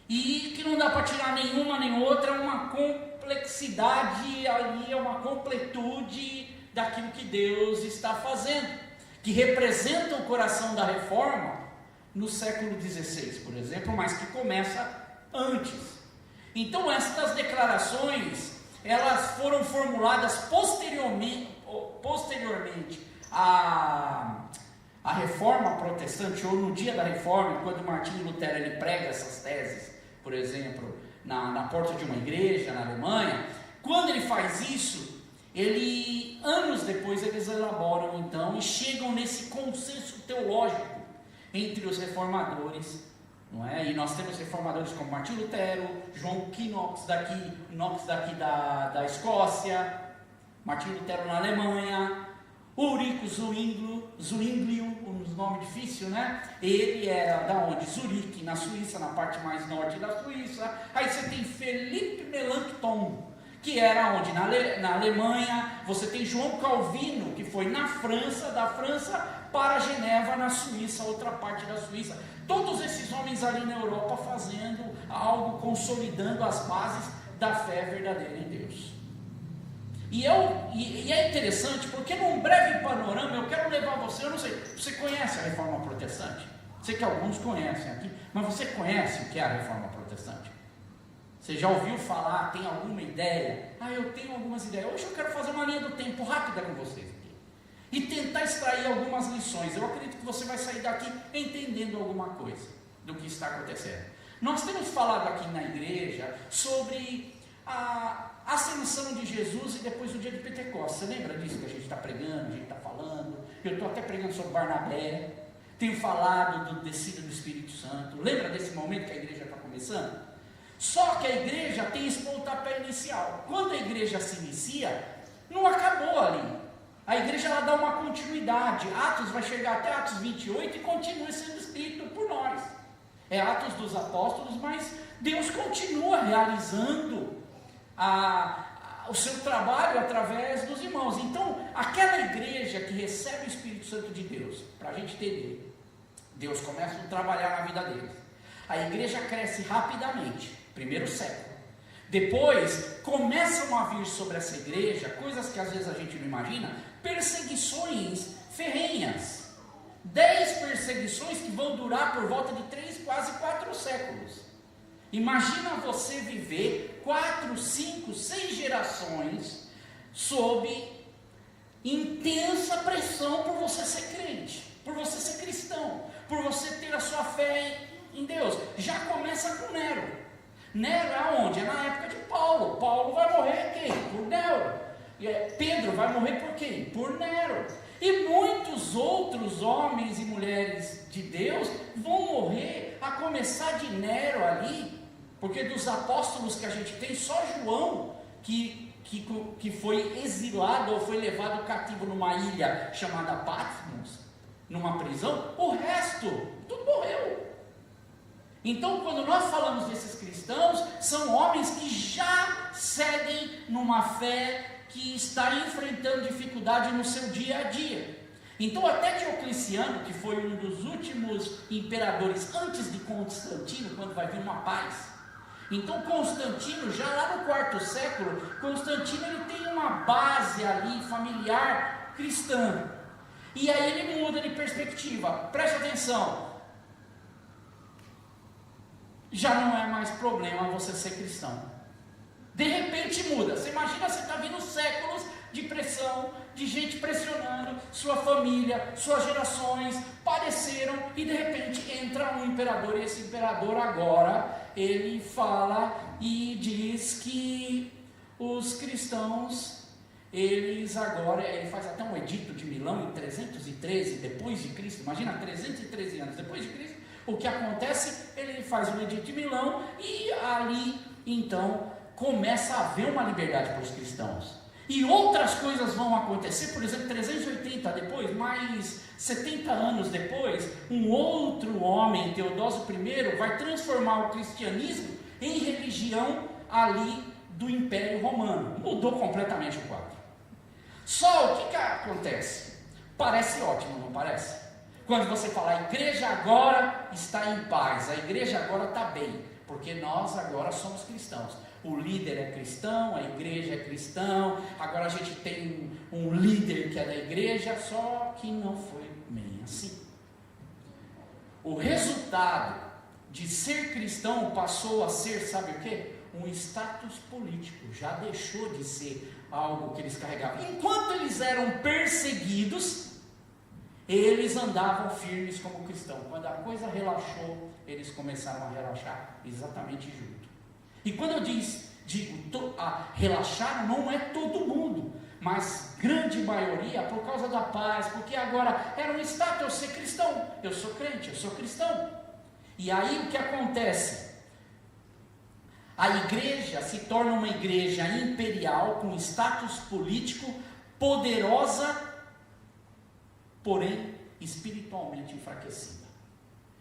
e que não dá para tirar nenhuma nem outra, uma complexidade ali, uma completude daquilo que Deus está fazendo, que representa o coração da reforma no século XVI, por exemplo, mas que começa antes. Então estas declarações, elas foram formuladas posteriormente à reforma protestante, ou no dia da reforma, quando Martinho Lutero ele prega essas teses, por exemplo, na porta de uma igreja na Alemanha. Quando ele faz isso, anos depois eles elaboram então e chegam nesse consenso teológico entre os reformadores, não é? E nós temos reformadores como Martinho Lutero, João Knox daqui da Escócia, Martinho Lutero na Alemanha, Ulrico Zwinglio, um nome difícil, né? Ele era da onde? Zurique, na Suíça, na parte mais norte da Suíça. Aí você tem Felipe Melanchthon, que era onde? Na Alemanha. Você tem João Calvino, que foi na França, da França para Geneva, na Suíça, outra parte da Suíça. Todos esses homens ali na Europa fazendo algo, consolidando as bases da fé verdadeira em Deus. E é interessante porque num breve panorama eu quero levar você, eu não sei, você conhece a Reforma Protestante? Sei que alguns conhecem aqui, mas você conhece o que é a Reforma Protestante? Você já ouviu falar, tem alguma ideia? Eu tenho algumas ideias. Hoje eu quero fazer uma linha do tempo rápida com vocês aqui e tentar extrair algumas lições. Eu acredito que você vai sair daqui entendendo alguma coisa do que está acontecendo. Nós temos falado aqui na igreja sobre a ascensão de Jesus e depois o dia de Pentecostes. Você lembra disso que a gente está pregando, a gente está falando? Eu estou até pregando sobre Barnabé. Tenho falado do descida do Espírito Santo. Lembra desse momento que a igreja está começando? Só que a igreja tem esse pontapé inicial. Quando a igreja se inicia, não acabou ali. A igreja ela dá uma continuidade. Atos vai chegar até Atos 28 e continua sendo escrito por nós. É Atos dos Apóstolos, mas Deus continua realizando o seu trabalho através dos irmãos. Então, aquela igreja que recebe o Espírito Santo de Deus, para a gente entender, Deus começa a trabalhar na vida deles. A igreja cresce rapidamente, primeiro século. Depois, começam a vir sobre essa igreja, coisas que às vezes a gente não imagina, perseguições ferrenhas. 10 perseguições que vão durar por volta de 3, quase 4 séculos. Imagina você viver 4, 5, 6 gerações sob intensa pressão por você ser crente, por você ser cristão, por você ter a sua fé em Deus. Já começa com Nero. Nero é aonde? É na época de Paulo. Paulo vai morrer quem? Por Nero. Pedro vai morrer por quem? Por Nero. E muitos outros homens e mulheres de Deus vão morrer, a começar de Nero ali, porque dos apóstolos que a gente tem, só João que foi exilado ou foi levado cativo numa ilha chamada Patmos, numa prisão. O resto, tudo morreu. Então, quando nós falamos desses cristãos, são homens que já seguem numa fé que está enfrentando dificuldade no seu dia a dia. Então, até Diocleciano, que foi um dos últimos imperadores antes de Constantino, quando vai vir uma paz. Então, Constantino, já lá no 4º século, Constantino ele tem uma base ali familiar cristã. E aí ele muda de perspectiva. Preste atenção. Já não é mais problema você ser cristão. De repente muda. Você imagina, você está vindo séculos de pressão, de gente pressionando, sua família, suas gerações padeceram, e de repente entra um imperador, e esse imperador agora, ele fala e diz que os cristãos, ele faz até um edito de Milão em 313 depois de Cristo. Imagina, 313 anos depois de Cristo, o que acontece? Ele faz um edito de Milão, e ali então começa a haver uma liberdade para os cristãos. E outras coisas vão acontecer. Por exemplo, 380 depois, mais 70 anos depois, um outro homem, Teodósio I, vai transformar o cristianismo em religião ali do Império Romano. Mudou completamente o quadro. Só o que acontece? Parece ótimo, não parece? Quando você fala, a igreja agora está em paz, a igreja agora está bem, porque nós agora somos cristãos. O líder é cristão, a igreja é cristão, agora a gente tem um líder que é da igreja, só que não foi bem assim. O resultado de ser cristão passou a ser, sabe o quê? Um status político, já deixou de ser algo que eles carregavam. Enquanto eles eram perseguidos, eles andavam firmes como cristãos. Quando a coisa relaxou, eles começaram a relaxar exatamente junto. E quando eu digo relaxar, não é todo mundo, mas grande maioria por causa da paz, porque agora era um status, eu ser cristão, eu sou crente, eu sou cristão. E aí o que acontece? A igreja se torna uma igreja imperial, com status político, poderosa, porém espiritualmente enfraquecida.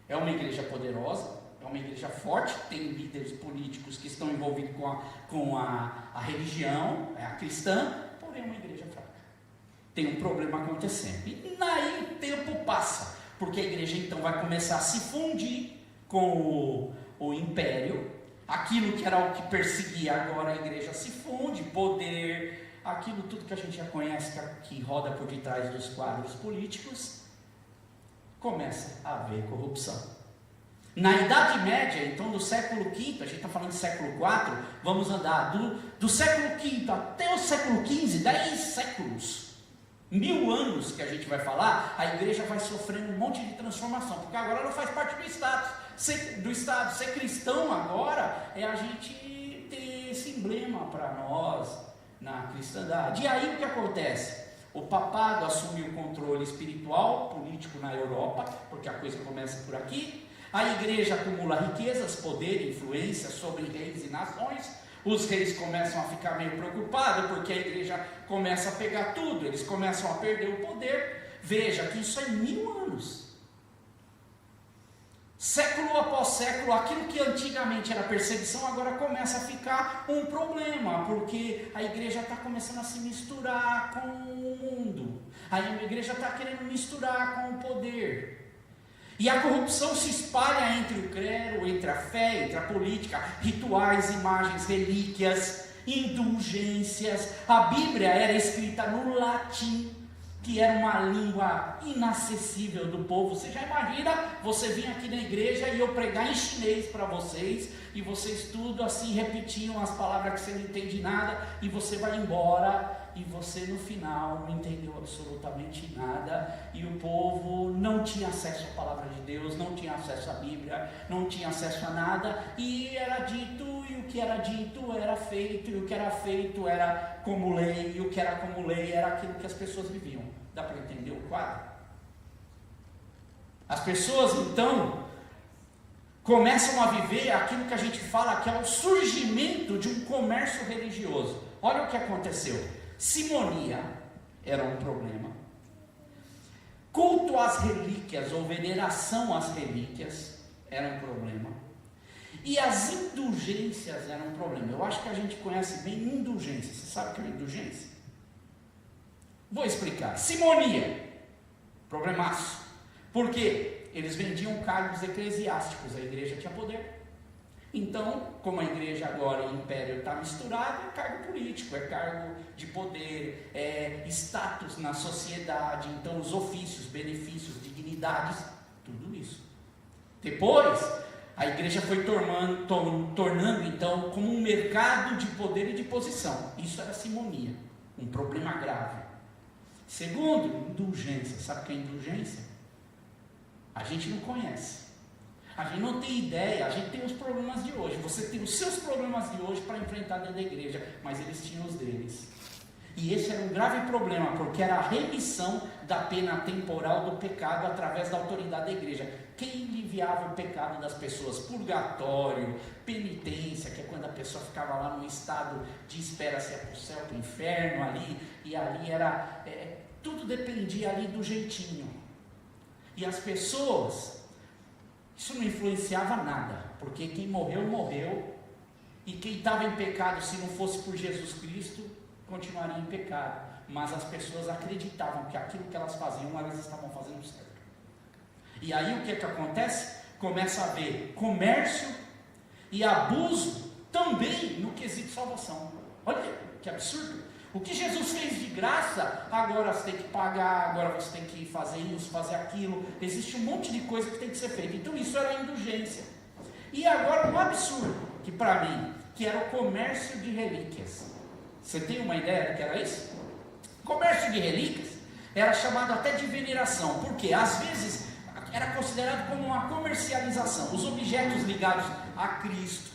É uma igreja poderosa, é uma igreja forte, tem líderes políticos que estão envolvidos com a religião, a cristã, porém é uma igreja fraca. Tem um problema acontecendo. E aí o tempo passa, porque a igreja então vai começar a se fundir com o império. Aquilo que era o que perseguia, agora a igreja se funde, poder, aquilo tudo que a gente já conhece, que roda por detrás dos quadros políticos, começa a haver corrupção. Na Idade Média, então do século V, a gente está falando do século IV, vamos andar do século V até o século XV, 10 séculos, 1000 anos que a gente vai falar, a igreja vai sofrendo um monte de transformação, porque agora ela faz parte do Estado. Ser cristão agora é a gente ter esse emblema para nós na cristandade. E aí o que acontece? O papado assume o controle espiritual, político na Europa, porque a coisa começa por aqui. A igreja acumula riquezas, poder, influência sobre reis e nações. Os reis começam a ficar meio preocupados, porque a igreja começa a pegar tudo, eles começam a perder o poder. Veja que isso é 1000 anos. Século após século, aquilo que antigamente era perseguição, agora começa a ficar um problema, porque a igreja está começando a se misturar com o mundo. A igreja está querendo misturar com o poder. E a corrupção se espalha entre o clero, entre a fé, entre a política, rituais, imagens, relíquias, indulgências. A Bíblia era escrita no latim, que era uma língua inacessível do povo. Você já imagina você vir aqui na igreja e eu pregar em chinês para vocês, e vocês tudo assim repetiam as palavras que você não entende nada, e você vai embora, e você no final não entendeu absolutamente nada, e o povo não tinha acesso à palavra de Deus, não tinha acesso à Bíblia, não tinha acesso a nada, e era dito, e o que era dito era feito, e o que era feito era como lei, e o que era como lei era aquilo que as pessoas viviam. Dá para entender o quadro? As pessoas então começam a viver aquilo que a gente fala que é o surgimento de um comércio religioso. Olha o que aconteceu. Simonia era um problema. Culto às relíquias ou veneração às relíquias era um problema. E as indulgências eram um problema. Eu acho que a gente conhece bem indulgência. Você sabe o que é indulgência? Vou explicar. Simonia, problemaço. Por quê? Eles vendiam cargos eclesiásticos, a igreja tinha poder. Então, como a igreja agora e o império está misturado, é cargo político, é cargo de poder, é status na sociedade, então os ofícios, benefícios, dignidades, tudo isso. Depois, a igreja foi tornando então como um mercado de poder e de posição. Isso era simonia, um problema grave. Segundo, indulgência. Sabe o que é indulgência? A gente não conhece. A gente não tem ideia, a gente tem os problemas de hoje. Você tem os seus problemas de hoje para enfrentar dentro da igreja, mas eles tinham os deles. E esse era um grave problema, porque era a remissão da pena temporal do pecado através da autoridade da igreja. Quem aliviava o pecado das pessoas? Purgatório, penitência, que é quando a pessoa ficava lá no estado de espera se é para o céu, para o inferno ali, e ali era, tudo dependia ali do jeitinho. E as pessoas, isso não influenciava nada, porque quem morreu, morreu, e quem estava em pecado, se não fosse por Jesus Cristo, continuaria em pecado. Mas as pessoas acreditavam que aquilo que elas faziam, elas estavam fazendo certo. E aí o que acontece? Começa a haver comércio e abuso também no quesito salvação. Olha que absurdo. O que Jesus fez de graça, agora você tem que pagar, agora você tem que fazer isso, fazer aquilo. Existe um monte de coisa que tem que ser feita. Então isso era indulgência. E agora um absurdo, que para mim, que era o comércio de relíquias. Você tem uma ideia do que era isso? Comércio de relíquias era chamado até de veneração, porque às vezes era considerado como uma comercialização. Os objetos ligados a Cristo,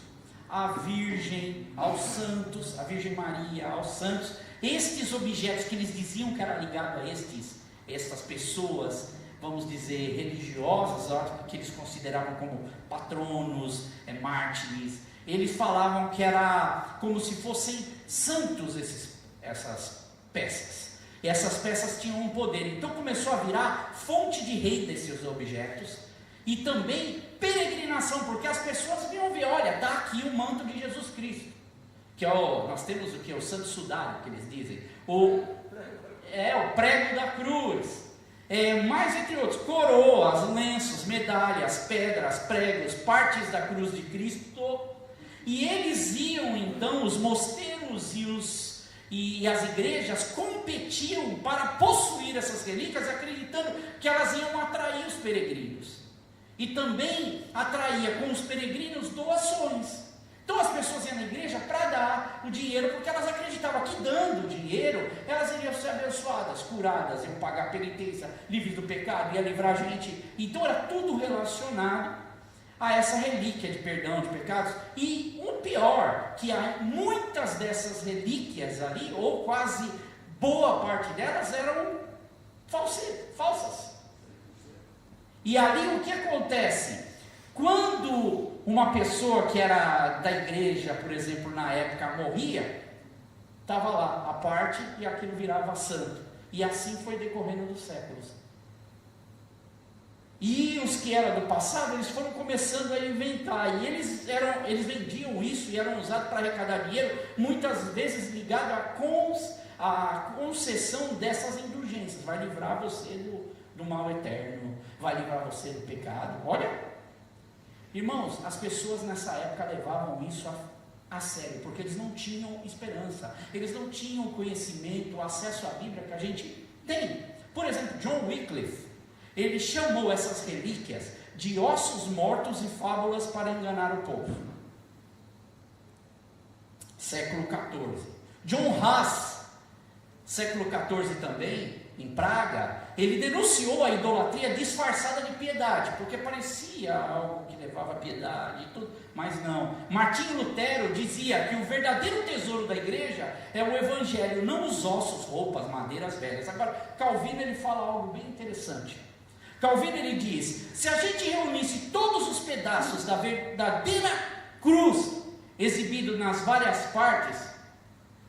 à Virgem, aos santos, a Virgem Maria, aos santos, estes objetos que eles diziam que era ligado a estas pessoas, vamos dizer, religiosas, que eles consideravam como patronos, mártires, eles falavam que era como se fossem santos essas peças. E essas peças tinham um poder. Então começou a virar fonte de rei desses objetos e também peregrinação, porque as pessoas vinham ver, olha, está aqui o manto de Jesus Cristo, que é nós temos o que? O santo sudário, que eles dizem, o prego da cruz, mais entre outros, coroas, lenços, medalhas, pedras, pregos, partes da cruz de Cristo. E eles iam então, os mosteiros e as igrejas competiam para possuir essas relíquias, acreditando que elas iam atrair os peregrinos. E também atraía com os peregrinos doações. Então as pessoas iam na igreja para dar o dinheiro, porque elas acreditavam que dando dinheiro, elas iriam ser abençoadas, curadas, iam pagar penitência, livres do pecado, ia livrar a gente. Então era tudo relacionado a essa relíquia de perdão de pecados. E o pior, que há muitas dessas relíquias ali, ou quase boa parte delas, eram falsas. E ali o que acontece? Quando uma pessoa que era da igreja, por exemplo, na época morria, estava lá a parte e aquilo virava santo. E assim foi decorrendo dos séculos. E os que eram do passado, eles foram começando a inventar. E eles vendiam isso e eram usados para arrecadar dinheiro, muitas vezes ligado à concessão dessas indulgências. Vai livrar você do mal eterno, vai livrar você do pecado. Olha, irmãos, as pessoas nessa época levavam isso a sério, porque eles não tinham esperança, eles não tinham conhecimento, acesso à Bíblia que a gente tem. Por exemplo, John Wycliffe, ele chamou essas relíquias de ossos mortos e fábulas para enganar o povo. Século XIV. John Huss, século XIV também, em Praga, ele denunciou a idolatria disfarçada de piedade, porque parecia algo que levava a piedade e tudo, mas não. Martinho Lutero dizia que o verdadeiro tesouro da igreja é o evangelho, não os ossos, roupas, madeiras velhas. Agora, Calvino ele fala algo bem interessante. Calvino ele diz: se a gente reunisse todos os pedaços da verdadeira cruz exibido nas várias partes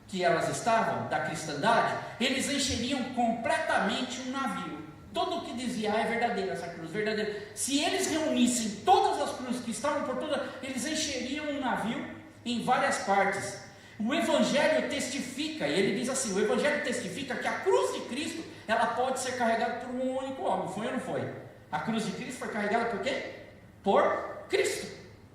que elas estavam, da cristandade, eles encheriam completamente um navio. Tudo o que dizia é verdadeiro, essa cruz, verdadeira. Se eles reunissem todas as cruzes que estavam por toda, eles encheriam um navio em várias partes. O Evangelho testifica, e ele diz assim, o Evangelho testifica que a cruz de Cristo, ela pode ser carregada por um único homem. Foi ou não foi? A cruz de Cristo foi carregada por quê? Por Cristo,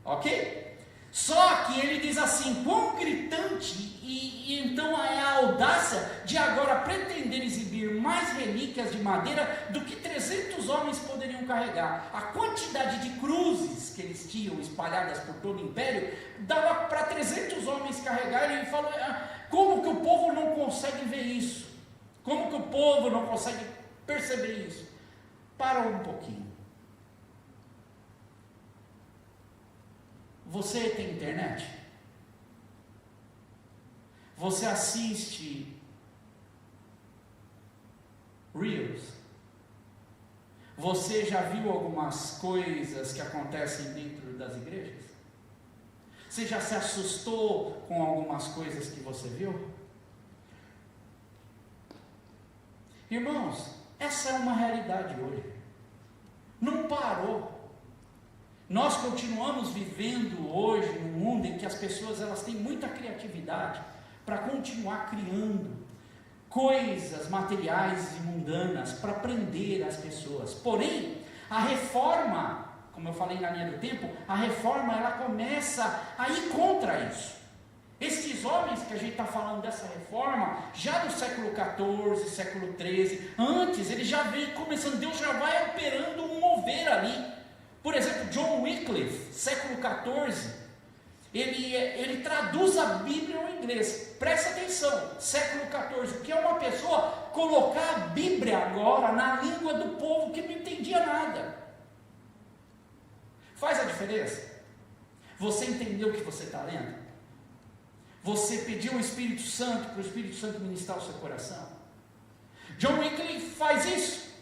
ok? Só que ele diz assim, quão gritante, e então é a audácia de agora pretender exibir mais relíquias de madeira do que 300 homens poderiam carregar. A quantidade de cruzes que eles tinham espalhadas por todo o império, dava para 300 homens carregar. E ele falou, como que o povo não consegue ver isso? Como que o povo não consegue perceber isso? Para um pouquinho. Você tem internet? Você assiste Reels? Você já viu algumas coisas que acontecem dentro das igrejas? Você já se assustou com algumas coisas que você viu? Irmãos, essa é uma realidade hoje. Não parou. Nós continuamos vivendo hoje num mundo em que as pessoas elas têm muita criatividade para continuar criando coisas materiais e mundanas para prender as pessoas. Porém, a reforma, como eu falei na linha do tempo, a reforma ela começa a ir contra isso. Esses homens que a gente está falando dessa reforma, já do século XIV, século XIII, antes, ele já vem começando, Deus já vai operando um mover ali. Por exemplo, John Wycliffe, século XIV, ele traduz a Bíblia ao inglês. Presta atenção, século XIV, o que é uma pessoa colocar a Bíblia agora na língua do povo que não entendia nada. Faz a diferença? Você entendeu o que você está lendo? Você pediu o Espírito Santo para o Espírito Santo ministrar o seu coração? John Wycliffe faz isso.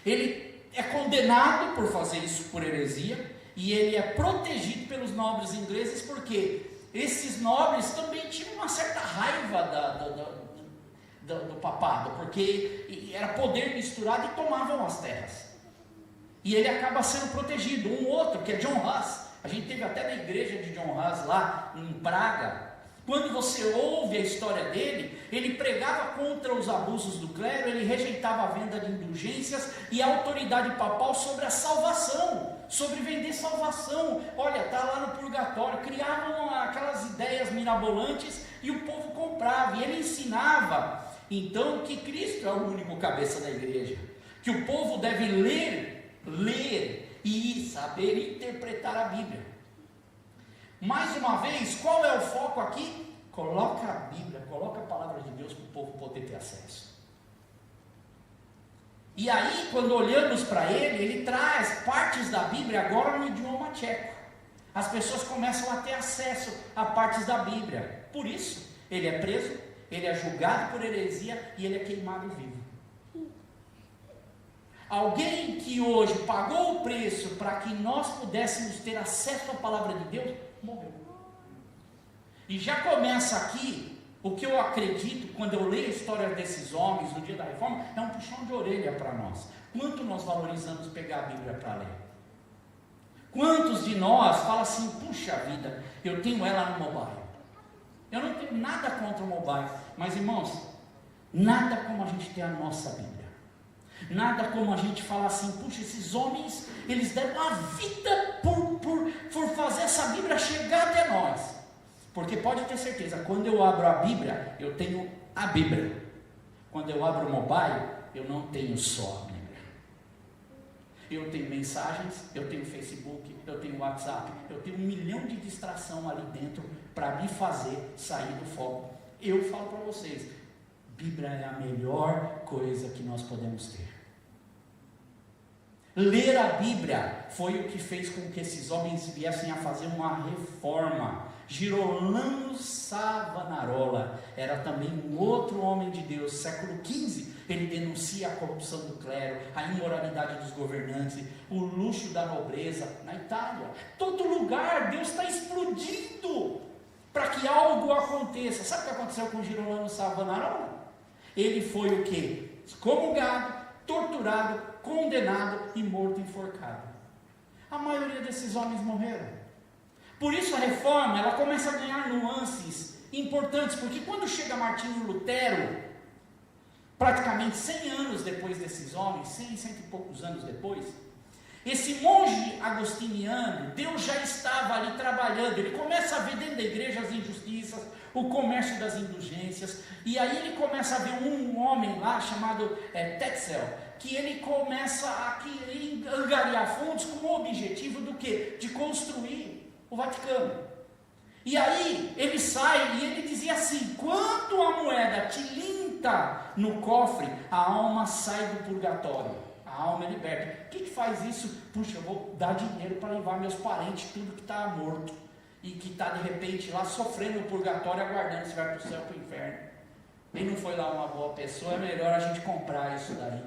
Ele é condenado por fazer isso por heresia, e ele é protegido pelos nobres ingleses, porque esses nobres também tinham uma certa raiva do papado, porque era poder misturado e tomavam as terras, e ele acaba sendo protegido. Um outro, que é John Huss, a gente teve até na igreja de John Huss lá em Praga, Quando você ouve a história dele, ele pregava contra os abusos do clero, ele rejeitava a venda de indulgências e a autoridade papal sobre a salvação, sobre vender salvação. Olha, está lá no purgatório. Criavam aquelas ideias mirabolantes e o povo comprava. E ele ensinava, então, que Cristo é o único cabeça da igreja, que o povo deve ler e saber interpretar a Bíblia. Mais uma vez, qual é o foco aqui? Coloca a Bíblia, coloca a palavra de Deus para o povo poder ter acesso. E aí, quando olhamos para ele traz partes da Bíblia agora no idioma tcheco. As pessoas começam a ter acesso a partes da Bíblia. Por isso, ele é preso, ele é julgado por heresia e ele é queimado vivo. Alguém que hoje pagou o preço para que nós pudéssemos ter acesso à palavra de Deus, morreu. E já começa aqui, o que eu acredito, quando eu leio a história desses homens no dia da reforma, é um puxão de orelha para nós. Quanto nós valorizamos pegar a Bíblia para ler? Quantos de nós falam assim, puxa vida, eu tenho ela no mobile. Eu não tenho nada contra o mobile, mas irmãos, nada como a gente ter a nossa Bíblia. Nada como a gente falar assim, puxa, esses homens, eles deram a vida por fazer essa Bíblia chegar até nós. Porque pode ter certeza, quando eu abro a Bíblia, eu tenho a Bíblia. Quando eu abro o mobile, eu não tenho só a Bíblia. Eu tenho mensagens, eu tenho Facebook, eu tenho WhatsApp, eu tenho 1 milhão de distração ali dentro para me fazer sair do foco. Eu falo para vocês, Bíblia é a melhor coisa que nós podemos ter. Ler a Bíblia foi o que fez com que esses homens viessem a fazer uma reforma. Girolamo Savonarola era também um outro homem de Deus, século XV. Ele denuncia a corrupção do clero, a imoralidade dos governantes, o luxo da nobreza na Itália. Todo lugar Deus está explodindo para que algo aconteça. Sabe o que aconteceu com Girolamo Savonarola? Ele foi o quê? Excomungado, torturado, condenado e morto enforcado. A maioria desses homens morreram. Por isso a reforma, ela começa a ganhar nuances importantes, porque quando chega Martinho Lutero, praticamente 100 anos depois desses homens, 100 e poucos anos depois, esse monge agostiniano, Deus já estava ali trabalhando, ele começa a ver dentro da igreja as injustiças, o comércio das indulgências, e aí ele começa a ver um homem lá chamado Tetzel, que ele começa a angariar fundos com o objetivo do quê? De construir o Vaticano. E aí ele sai e ele dizia assim, quando a moeda tilinta no cofre, a alma sai do purgatório, a alma é liberta. O que faz isso? Puxa, eu vou dar dinheiro para levar meus parentes, tudo que está morto, e que está de repente lá sofrendo o purgatório, aguardando se vai para o céu ou para o inferno. E não foi lá uma boa pessoa, é melhor a gente comprar isso daí.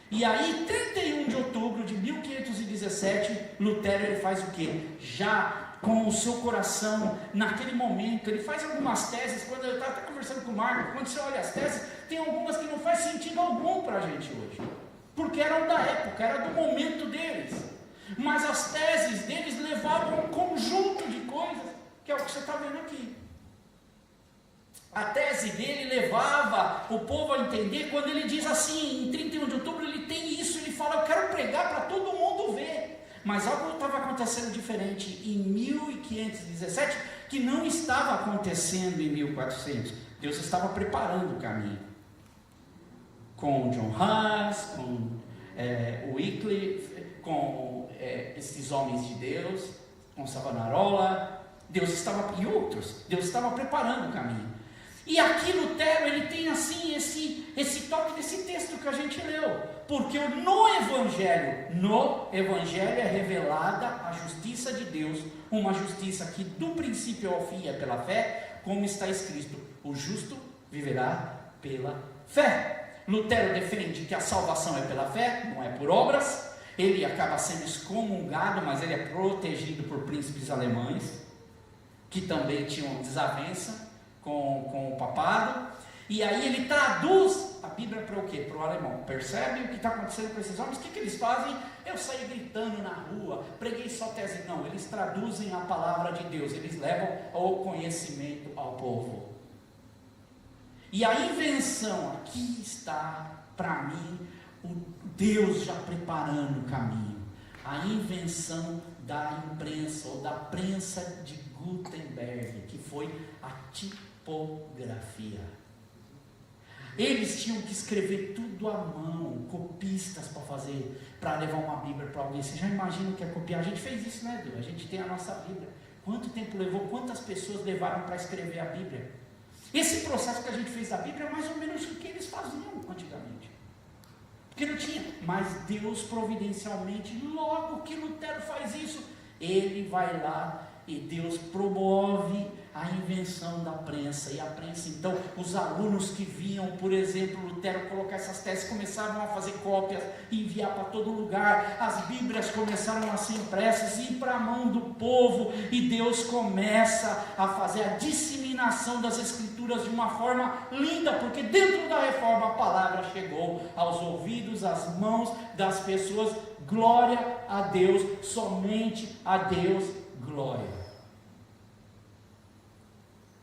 E aí, 31 de outubro de 1517, Lutero ele faz o quê? Já com o seu coração, naquele momento, ele faz algumas teses, quando eu estava até conversando com o Marco, quando você olha as teses, tem algumas que não faz sentido algum para a gente hoje, porque eram da época, era do momento deles, mas as teses deles levavam um conjunto de coisas, que é o que você está vendo aqui. A tese dele levava o povo a entender, quando ele diz assim, em 31 de outubro, ele tem isso, ele fala, eu quero pregar para todo mundo ver. Mas algo estava acontecendo diferente em 1517, que não estava acontecendo em 1400. Deus estava preparando o caminho. Com John Huss, com Wycliffe, com esses homens de Deus, com Savonarola, Deus estava, e outros, Deus estava preparando o caminho. E aqui Lutero, ele tem assim esse toque desse texto que a gente leu, porque no Evangelho é revelada a justiça de Deus, uma justiça que do princípio ao fim é pela fé, como está escrito, o justo viverá pela fé. Lutero defende que a salvação é pela fé, não é por obras, ele acaba sendo excomungado, mas ele é protegido por príncipes alemães, que também tinham desavença com o papado, e aí ele traduz a Bíblia para o quê? Para o alemão. Percebe o que está acontecendo com esses homens? O que eles fazem? Eu saí gritando na rua, preguei só tese. Não, eles traduzem a palavra de Deus, eles levam o conhecimento ao povo. E a invenção, aqui está para mim, o Deus já preparando o caminho. A invenção da imprensa, ou da prensa de Gutenberg, que foi a tipografia. Eles tinham que escrever tudo à mão, copistas para levar uma Bíblia para alguém. Você já imagina o que é copiar? A gente fez isso, né, Edu? A gente tem a nossa Bíblia. Quanto tempo levou? Quantas pessoas levaram para escrever a Bíblia? Esse processo que a gente fez da Bíblia é mais ou menos o que eles faziam antigamente. Porque não tinha. Mas Deus providencialmente, logo que Lutero faz isso, ele vai lá e Deus promove a invenção da prensa. E a prensa, então, os alunos que viam, por exemplo, Lutero colocar essas teses, começavam a fazer cópias, enviar para todo lugar. As Bíblias começaram a ser impressas e ir para a mão do povo, e Deus começa a fazer a disseminação das Escrituras de uma forma linda, porque dentro da reforma a palavra chegou aos ouvidos, às mãos das pessoas. Glória a Deus, somente a Deus glória.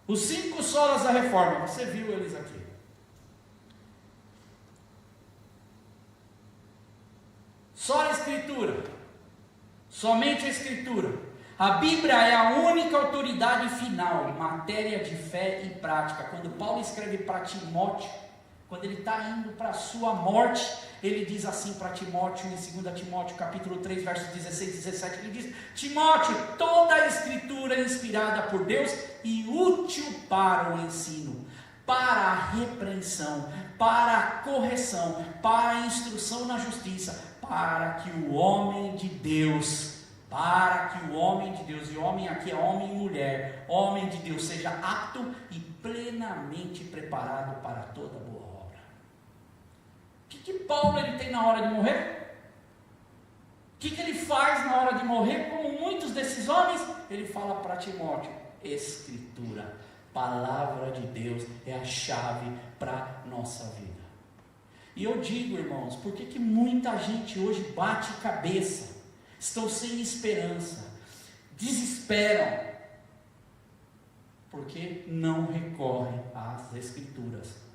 Os 5 solas da reforma, você viu eles aqui. Só a Escritura, somente a Escritura. A Bíblia é a única autoridade final em matéria de fé e prática. Quando Paulo escreve para Timóteo, quando ele está indo para a sua morte, ele diz assim para Timóteo, em 2 Timóteo capítulo 3, versos 16 e 17, ele diz: Timóteo, toda a Escritura é inspirada por Deus e útil para o ensino, para a repreensão, para a correção, para a instrução na justiça, para que o homem de Deus, e homem aqui é homem e mulher, homem de Deus seja apto e plenamente preparado para toda boa obra. O que Paulo ele tem na hora de morrer? O que ele faz na hora de morrer? Como muitos desses homens, ele fala para Timóteo: Escritura, palavra de Deus é a chave para a nossa vida. E eu digo, irmãos, por que muita gente hoje bate cabeça, estão sem esperança, desesperam? Porque não recorrem às Escrituras.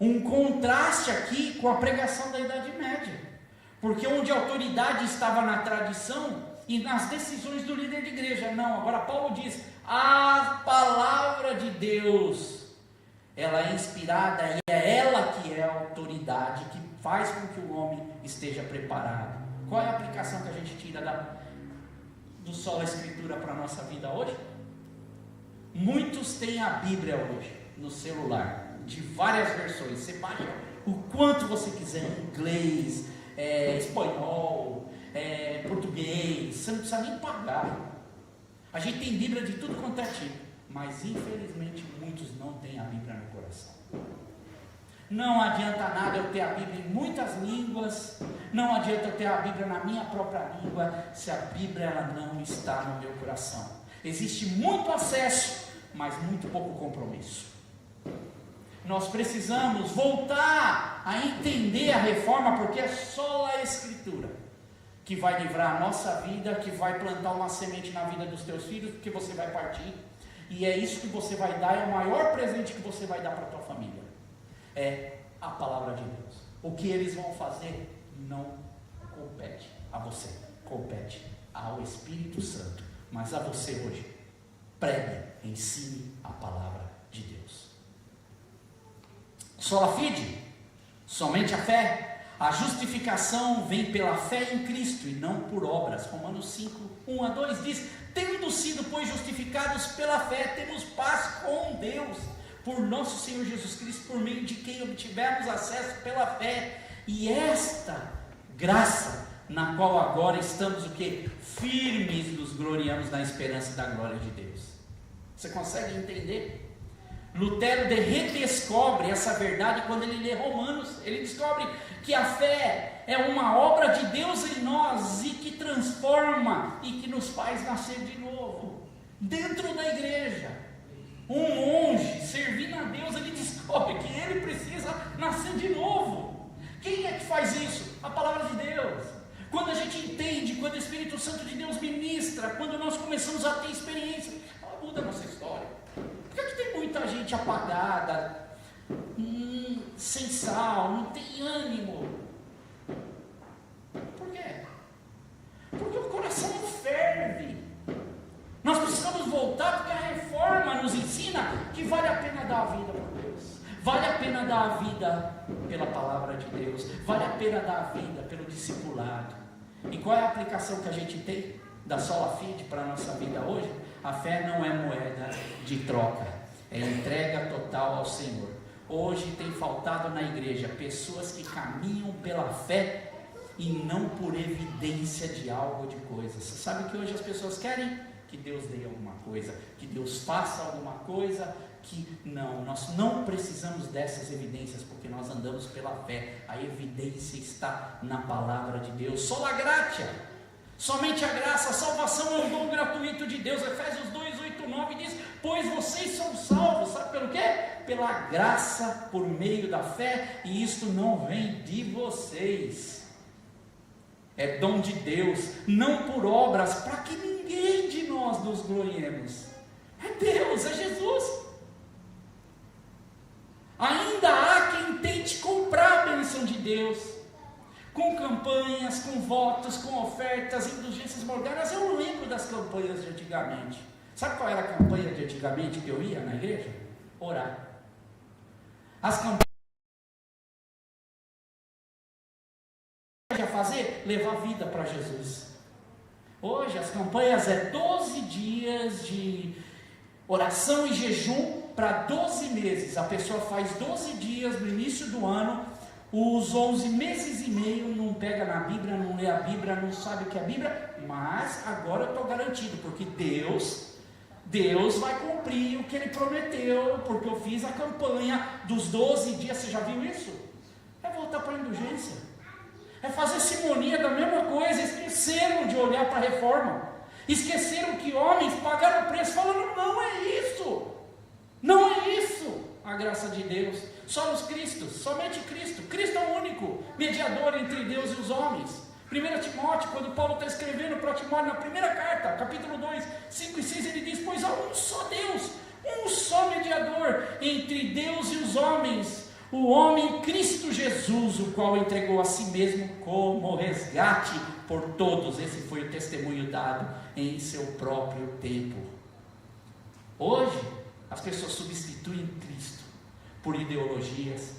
Um contraste aqui com a pregação da Idade Média, porque onde a autoridade estava na tradição e nas decisões do líder de igreja, não, agora Paulo diz: a palavra de Deus, ela é inspirada e é ela que é a autoridade que faz com que o homem esteja preparado. Qual é a aplicação que a gente tira do sola Escritura para a nossa vida hoje? Muitos têm a Bíblia hoje no celular, de várias versões. Você baixa o quanto você quiser, inglês, espanhol, português, você não precisa nem pagar. A gente tem Bíblia de tudo quanto é tipo, mas infelizmente muitos não têm a Bíblia no coração. Não adianta nada eu ter a Bíblia em muitas línguas, não adianta eu ter a Bíblia na minha própria língua, se a Bíblia ela não está no meu coração. Existe muito acesso, mas muito pouco compromisso. Nós precisamos voltar a entender a reforma, porque é só a Escritura que vai livrar a nossa vida, que vai plantar uma semente na vida dos teus filhos, porque você vai partir, e é isso que você vai dar, é o maior presente que você vai dar para a tua família, é a palavra de Deus. O que eles vão fazer não compete a você, compete ao Espírito Santo, mas a você hoje, pregue, ensine a palavra de Deus. Sola fide, somente a fé. A justificação vem pela fé em Cristo e não por obras. Romanos 5, 1 a 2 diz: tendo sido, pois, justificados pela fé, temos paz com Deus, por nosso Senhor Jesus Cristo, por meio de quem obtivemos acesso pela fé. E esta graça, na qual agora estamos o quê? Firmes, nos gloriamos na esperança da glória de Deus. Você consegue entender? Lutero redescobre essa verdade quando ele lê Romanos. Ele descobre que a fé é uma obra de Deus em nós e que transforma e que nos faz nascer de novo dentro da igreja. Um monge servindo a Deus, ele descobre que ele precisa nascer de novo. Quem é que faz isso? A palavra de Deus. Quando a gente entende, quando o Espírito Santo de Deus ministra, quando nós começamos a ter experiência, ela muda a nossa história. Por que é que tem muita gente apagada, sem sal, não tem ânimo? Por quê? Porque o coração não ferve. Nós precisamos voltar, porque a reforma nos ensina que vale a pena dar a vida por Deus, vale a pena dar a vida pela palavra de Deus, vale a pena dar a vida pelo discipulado. E qual é a aplicação que a gente tem da sola fide para a nossa vida hoje? A fé não é moeda de troca, é entrega total ao Senhor. Hoje tem faltado na igreja pessoas que caminham pela fé e não por evidência de algo, de coisa. Você sabe que hoje as pessoas querem que Deus dê alguma coisa, que Deus faça alguma coisa, que nós não precisamos dessas evidências, porque nós andamos pela fé. A evidência está na palavra de Deus. Sola gratia, somente a graça, a salvação é um dom gratuito de Deus. Efésios 2, 8, 9 diz: pois vocês são salvos, sabe pelo quê? Pela graça, por meio da fé, e isto não vem de vocês, é dom de Deus, não por obras, para que ninguém de nós nos gloriemos. É Deus, é Jesus. Ainda há quem tente comprar a bênção de Deus com campanhas, com votos, com ofertas, indulgências modernas. Eu não lembro das campanhas de antigamente. Sabe qual era a campanha de antigamente que eu ia na igreja? Orar. As campanhas a fazer, levar vida para Jesus. Hoje as campanhas é 12 dias de oração e jejum para 12 meses. A pessoa faz 12 dias no início do ano, os 11 meses e meio não pega na Bíblia, não lê a Bíblia, não sabe o que é a Bíblia, mas agora eu estou garantido, porque Deus vai cumprir o que Ele prometeu, porque eu fiz a campanha dos 12 dias. Você já viu isso? É voltar para a indulgência, é fazer simonia da mesma coisa. Esqueceram de olhar para a reforma, esqueceram que homens pagaram o preço, falando: não é isso, não é isso a graça de Deus. Só os Cristos, somente Cristo. Cristo é o único mediador entre Deus e os homens. 1 Timóteo, quando Paulo está escrevendo para Timóteo, na primeira carta, capítulo 2, 5 e 6, ele diz: pois há um só Deus, um só mediador entre Deus e os homens, o homem Cristo Jesus, o qual entregou a si mesmo como resgate por todos. Esse foi o testemunho dado em seu próprio tempo. Hoje, as pessoas substituem Cristo por ideologias,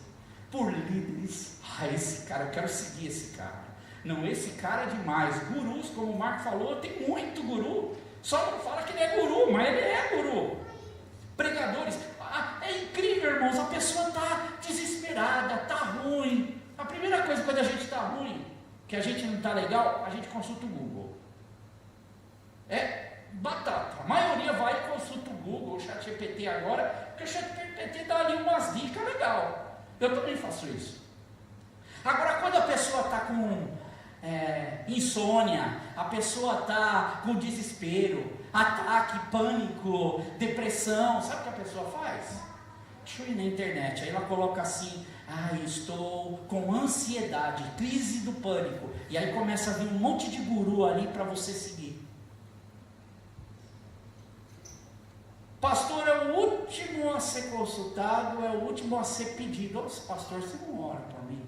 por líderes. Esse cara, eu quero seguir esse cara. Não, esse cara é demais. Gurus, como o Marco falou, tem muito guru. Só não fala que ele é guru, mas ele é guru. Pregadores, é incrível, irmãos. A pessoa está desesperada, está ruim. A primeira coisa, quando a gente está ruim, que a gente não está legal, a gente consulta o Google. É batata. A maioria vai e consulta o Google, o ChatGPT agora, porque o ChatGPT dá ali umas dicas legais. Eu também faço isso. Agora, quando a pessoa está com insônia, a pessoa está com desespero, ataque, pânico, depressão, sabe o que a pessoa faz? Deixa eu ir na internet, aí ela coloca assim: estou com ansiedade, crise do pânico, e aí começa a vir um monte de guru ali para você seguir. Pastor é o último a ser consultado, é o último a ser pedido. Nossa, pastor, você não ora para mim?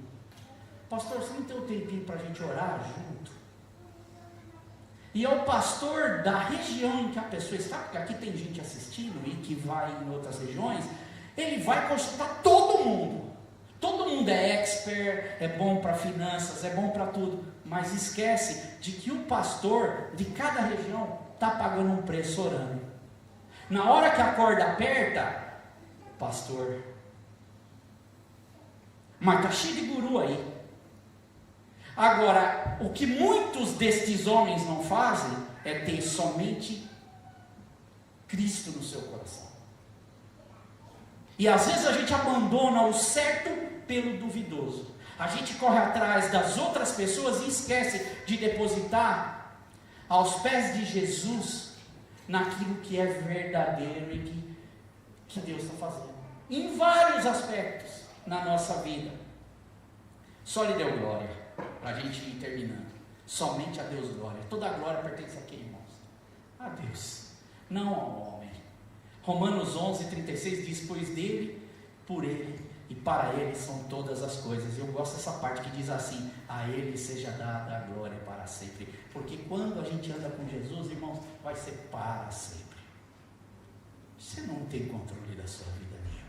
Pastor, você não tem um tempinho para a gente orar junto? E é o pastor da região em que a pessoa está, porque aqui tem gente assistindo e que vai em outras regiões, ele vai consultar todo mundo. Todo mundo é expert, é bom para finanças, é bom para tudo, mas esquece de que o pastor de cada região está pagando um preço orando. Na hora que a corda aperta, pastor, mas está cheio de guru aí. Agora, o que muitos destes homens não fazem é ter somente Cristo no seu coração. E às vezes a gente abandona o certo pelo duvidoso. A gente corre atrás das outras pessoas e esquece de depositar aos pés de Jesus naquilo que é verdadeiro e que Deus está fazendo. Em vários aspectos. na nossa vida. Só lhe deu glória, para a gente ir terminando. Somente a Deus glória. Toda a glória pertence a quem, irmãos? A Deus, não ao homem. Romanos 11:36 diz: pois dele, por ele e para ele são todas as coisas. Eu gosto dessa parte que diz assim: a ele seja dada a glória para sempre. Porque quando a gente anda com Jesus, irmãos, vai ser para sempre. Você não tem controle da sua vida nenhuma.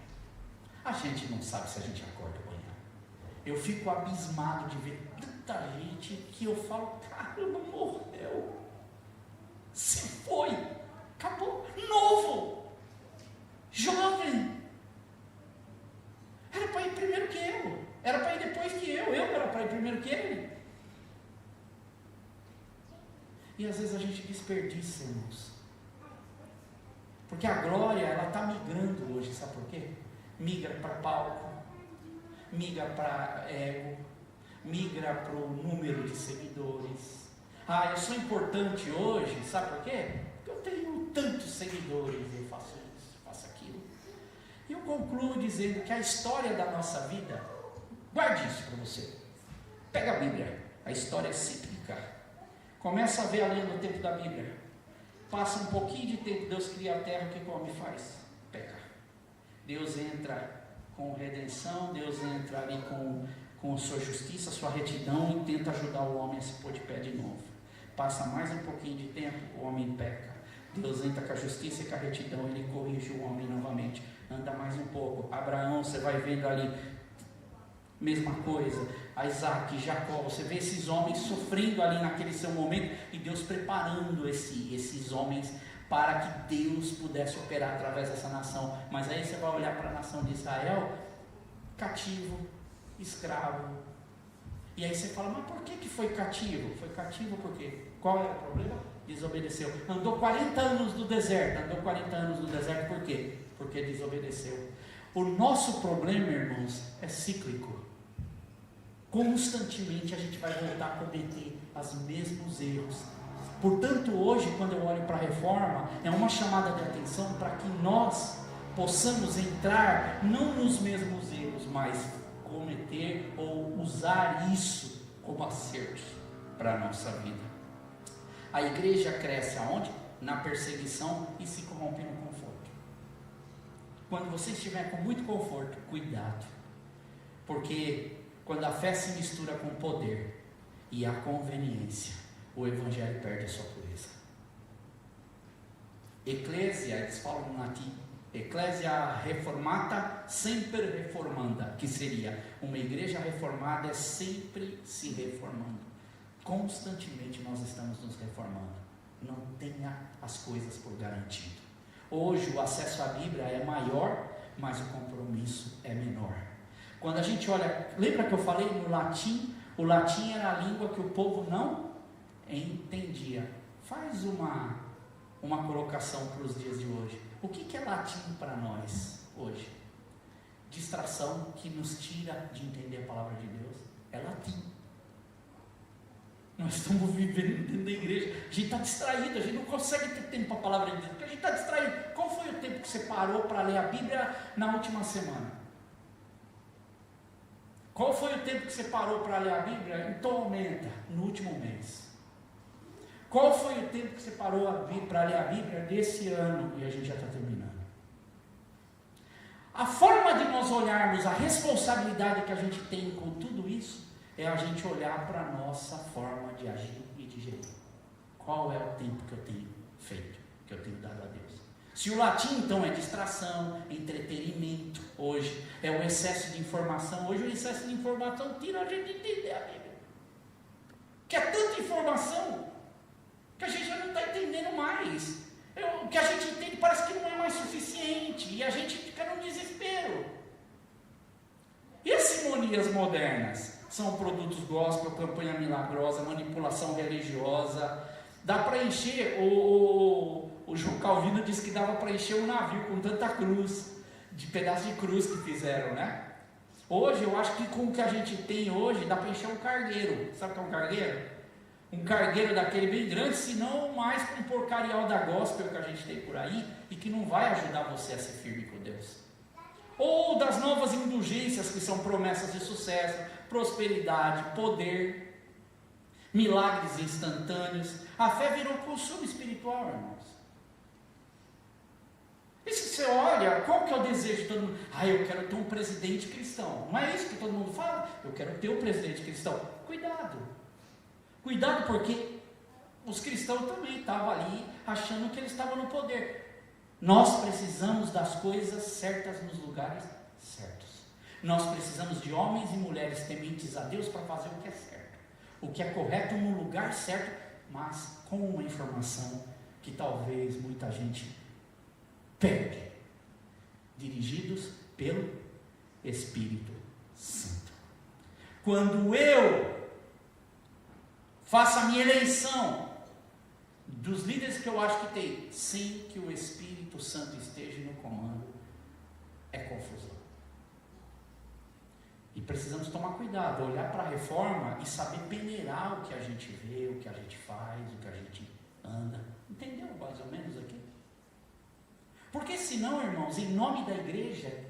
A gente não sabe se a gente acorda amanhã. Eu fico abismado de ver tanta gente que eu falo: caramba, morreu, se foi, acabou, novo, jovem. Era para ir primeiro que eu, era para ir depois que eu era para ir primeiro que ele. E às vezes a gente desperdiça, irmãos, porque a glória, ela está migrando hoje, sabe por quê? Migra para palco, migra para ego, migra para o número de seguidores. Eu sou importante hoje, sabe por quê? Porque eu tenho tantos seguidores, eu faço isso, faço aquilo. E eu concluo dizendo que a história da nossa vida, guarde isso para você, pega a Bíblia, a história é cíclica, começa a ver a linha do tempo da Bíblia, passa um pouquinho de tempo, Deus cria a terra, o que o homem faz? Peca. Deus entra com redenção, Deus entra ali com sua justiça, sua retidão, e tenta ajudar o homem a se pôr de pé de novo. Passa mais um pouquinho de tempo, o homem peca. Deus entra com a justiça e com a retidão, ele corrige o homem novamente. Anda mais um pouco. Abraão, você vai vendo ali, mesma coisa. Isaac, Jacó, você vê esses homens sofrendo ali naquele seu momento, e Deus preparando esses homens para que Deus pudesse operar através dessa nação. Mas aí você vai olhar para a nação de Israel, cativo, escravo. E aí você fala: mas por que foi cativo? Foi cativo porque qual era o problema? Desobedeceu. Andou 40 anos no deserto. Andou 40 anos no deserto por quê? Porque desobedeceu. O nosso problema, irmãos, é cíclico. Constantemente a gente vai voltar a cometer os mesmos erros. Portanto, hoje, quando eu olho para a reforma, é uma chamada de atenção para que nós possamos entrar não nos mesmos erros, mas cometer ou usar isso como acerto para a nossa vida. A igreja cresce aonde? Na perseguição e se corrompe no conforto. Quando você estiver com muito conforto, cuidado, porque quando a fé se mistura com o poder e a conveniência, o evangelho perde a sua pureza. Ecclesia, eles falam no latim, Ecclesia reformata sempre reformanda, que seria uma igreja reformada é sempre se reformando. Constantemente nós estamos nos reformando. Não tenha as coisas por garantido. Hoje o acesso à Bíblia é maior, mas o compromisso é menor. Quando a gente olha, lembra que eu falei no latim? O latim era a língua que o povo não entendia. Faz uma colocação para os dias de hoje. O que é latim para nós hoje? Distração que nos tira de entender a palavra de Deus. É latim. Nós estamos vivendo dentro da igreja, a gente está distraído, a gente não consegue ter tempo para a palavra de Deus, porque a gente está distraído. Qual foi o tempo que você parou para ler a Bíblia na última semana? Qual foi o tempo que você parou para ler a Bíblia? Então aumenta, no último mês. Qual foi o tempo que você parou para ler a Bíblia desse ano? E a gente já está terminando. A forma de nós olharmos a responsabilidade que a gente tem com tudo isso, é a gente olhar para a nossa forma de agir e de gerir. Qual é o tempo que eu tenho feito, que eu tenho dado a Deus? Se o latim então é distração, entretenimento, hoje é o excesso de informação, hoje o excesso de informação tira a gente de entender a Bíblia. Que é tanta informação, que a gente já não está entendendo mais. O que a gente entende parece que não é mais suficiente, e a gente fica no desespero. E as simonias modernas? São produtos gospel, campanha milagrosa, manipulação religiosa. Dá para encher, o João Calvino disse que dava para encher um navio com tanta cruz, de pedaço de cruz que fizeram, né? Hoje, eu acho que com o que a gente tem hoje, dá para encher um cargueiro. Sabe o que é um cargueiro? Um cargueiro daquele bem grande, se não mais com um porcarial da gospel que a gente tem por aí, e que não vai ajudar você a ser firme com Deus. ou das novas indulgências que são promessas de sucesso, prosperidade, poder, milagres instantâneos. A fé virou consumo espiritual, irmãos. E se você olha, qual que é o desejo de todo mundo? Eu quero ter um presidente cristão. Não é isso que todo mundo fala? Eu quero ter um presidente cristão. Cuidado. Cuidado, porque os cristãos também estavam ali achando que eles estavam no poder. Nós precisamos das coisas certas nos lugares certos. Nós precisamos de homens e mulheres tementes a Deus para fazer o que é certo, o que é correto no lugar certo, mas com uma informação que talvez muita gente perde, dirigidos pelo Espírito Santo. Quando eu faço a minha eleição dos líderes que eu acho que tem, sem que o Espírito Santo esteja no comando, é confusão. E precisamos tomar cuidado, olhar para a reforma e saber peneirar o que a gente vê, o que a gente faz, o que a gente anda. Entendeu mais ou menos aqui? Porque senão, irmãos, em nome da igreja,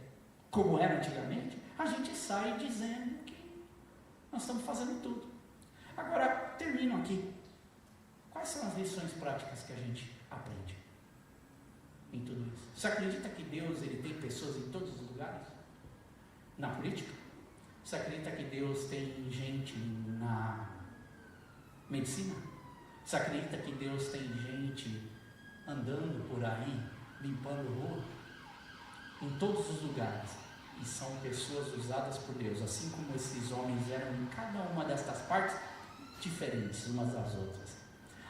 como era antigamente, a gente sai dizendo que nós estamos fazendo tudo. Agora, termino aqui. Quais são as lições práticas que a gente aprende em tudo isso? Você acredita que Deus ele tem pessoas em todos os lugares? Na política? Você acredita que Deus tem gente na medicina? Você acredita que Deus tem gente andando por aí, limpando rua? Em todos os lugares. E são pessoas usadas por Deus, assim como esses homens eram em cada uma destas partes, diferentes umas das outras.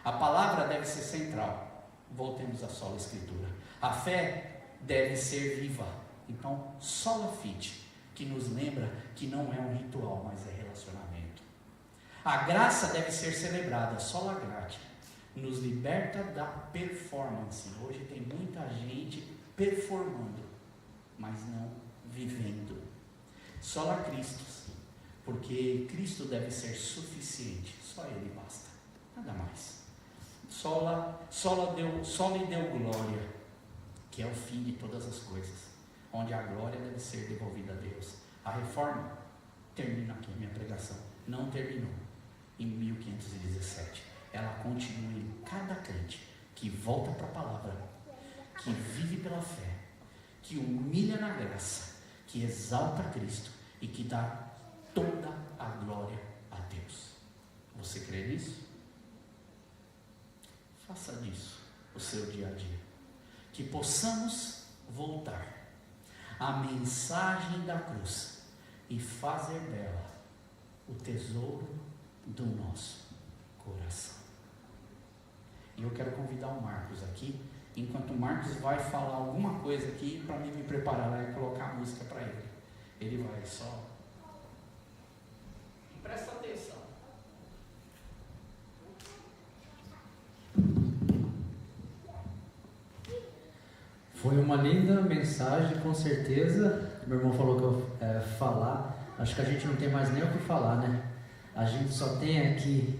A palavra deve ser central. Voltemos à sola escritura. A fé deve ser viva. Então, sola fide, que nos lembra que não é um ritual, mas é relacionamento. A graça deve ser celebrada, sola gratia, nos liberta da performance. Hoje tem muita gente performando, mas não vivendo. Sola Christus, porque Cristo deve ser suficiente, só Ele basta, nada mais. Sola lhe deu glória, que é o fim de todas as coisas, onde a glória deve ser devolvida a Deus. A reforma, termina aqui a minha pregação, não terminou em 1517, ela continua em cada crente que volta para a palavra, que vive pela fé, que humilha na graça, que exalta Cristo e que dá toda a glória a Deus. Você crê nisso? Faça disso o seu dia a dia, que possamos voltar à mensagem da cruz e fazer dela o tesouro do nosso coração. E eu quero convidar o Marcos aqui, enquanto o Marcos vai falar alguma coisa aqui, para mim me preparar e colocar a música para ele. Ele vai só. Presta atenção. Foi uma linda mensagem, com certeza. Meu irmão falou que eu falar. Acho que a gente não tem mais nem o que falar, né? A gente só tem aqui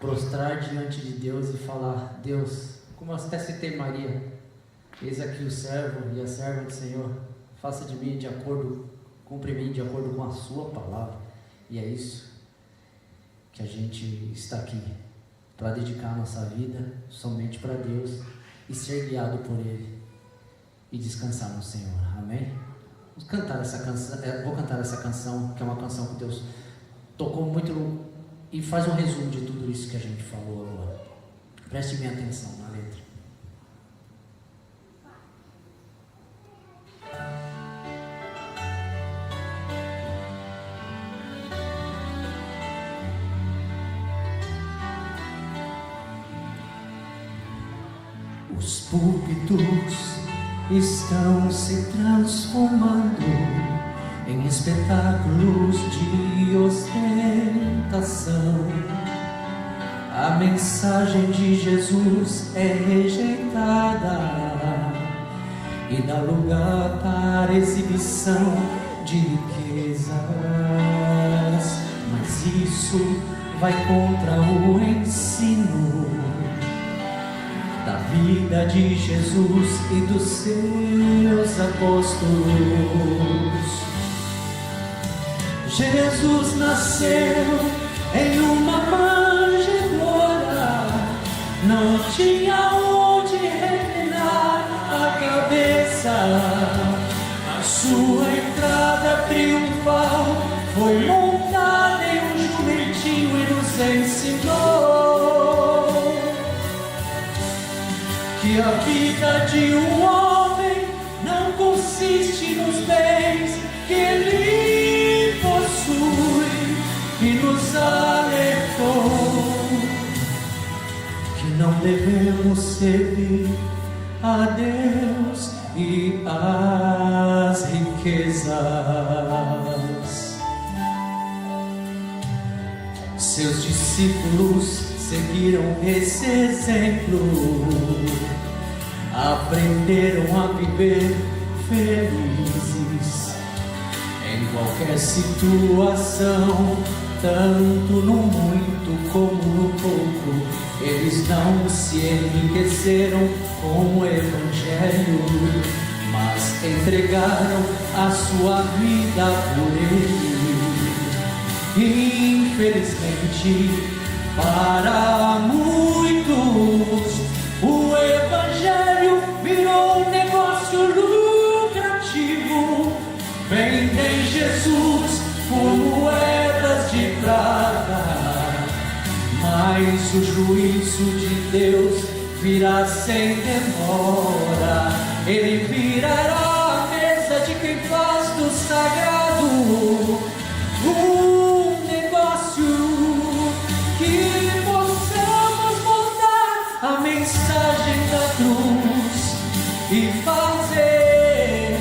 prostrar diante de Deus e falar: Deus, como eu até citei Maria, eis aqui o servo e a serva do Senhor, faça de mim de acordo, cumpre mim de acordo com a sua palavra. E é isso que a gente está aqui, para dedicar a nossa vida somente para Deus e ser guiado por Ele e descansar no Senhor. Amém? Vou cantar essa canção, que é uma canção que Deus tocou muito e faz um resumo de tudo isso que a gente falou agora. Preste bem atenção na letra. Os púlpitos estão se transformando em espetáculos de ostentação. A mensagem de Jesus é rejeitada e dá lugar para exibição de riquezas. Mas isso vai contra o ensino da vida vida de Jesus e dos seus apóstolos. Jesus nasceu em uma manjedoura, não tinha onde reclinar a cabeça. A sua entrada triunfal foi montada em um jumentinho e nos ensinou que a vida de um homem não consiste nos bens que ele possui, e nos alertou que não devemos servir a Deus e às riquezas. Seus discípulos seguiram esse exemplo, aprenderam a viver felizes em qualquer situação, tanto no muito como no pouco. Eles não se enriqueceram com o Evangelho, mas entregaram a sua vida por ele. Infelizmente, para muitos, o Evangelho virou um negócio lucrativo. Vendem Jesus por moedas de prata, mas o juízo de Deus virá sem demora. Ele virará a mesa de quem faz do sagrado um negócio. Que possamos voltar a mensagem da cruz e fazer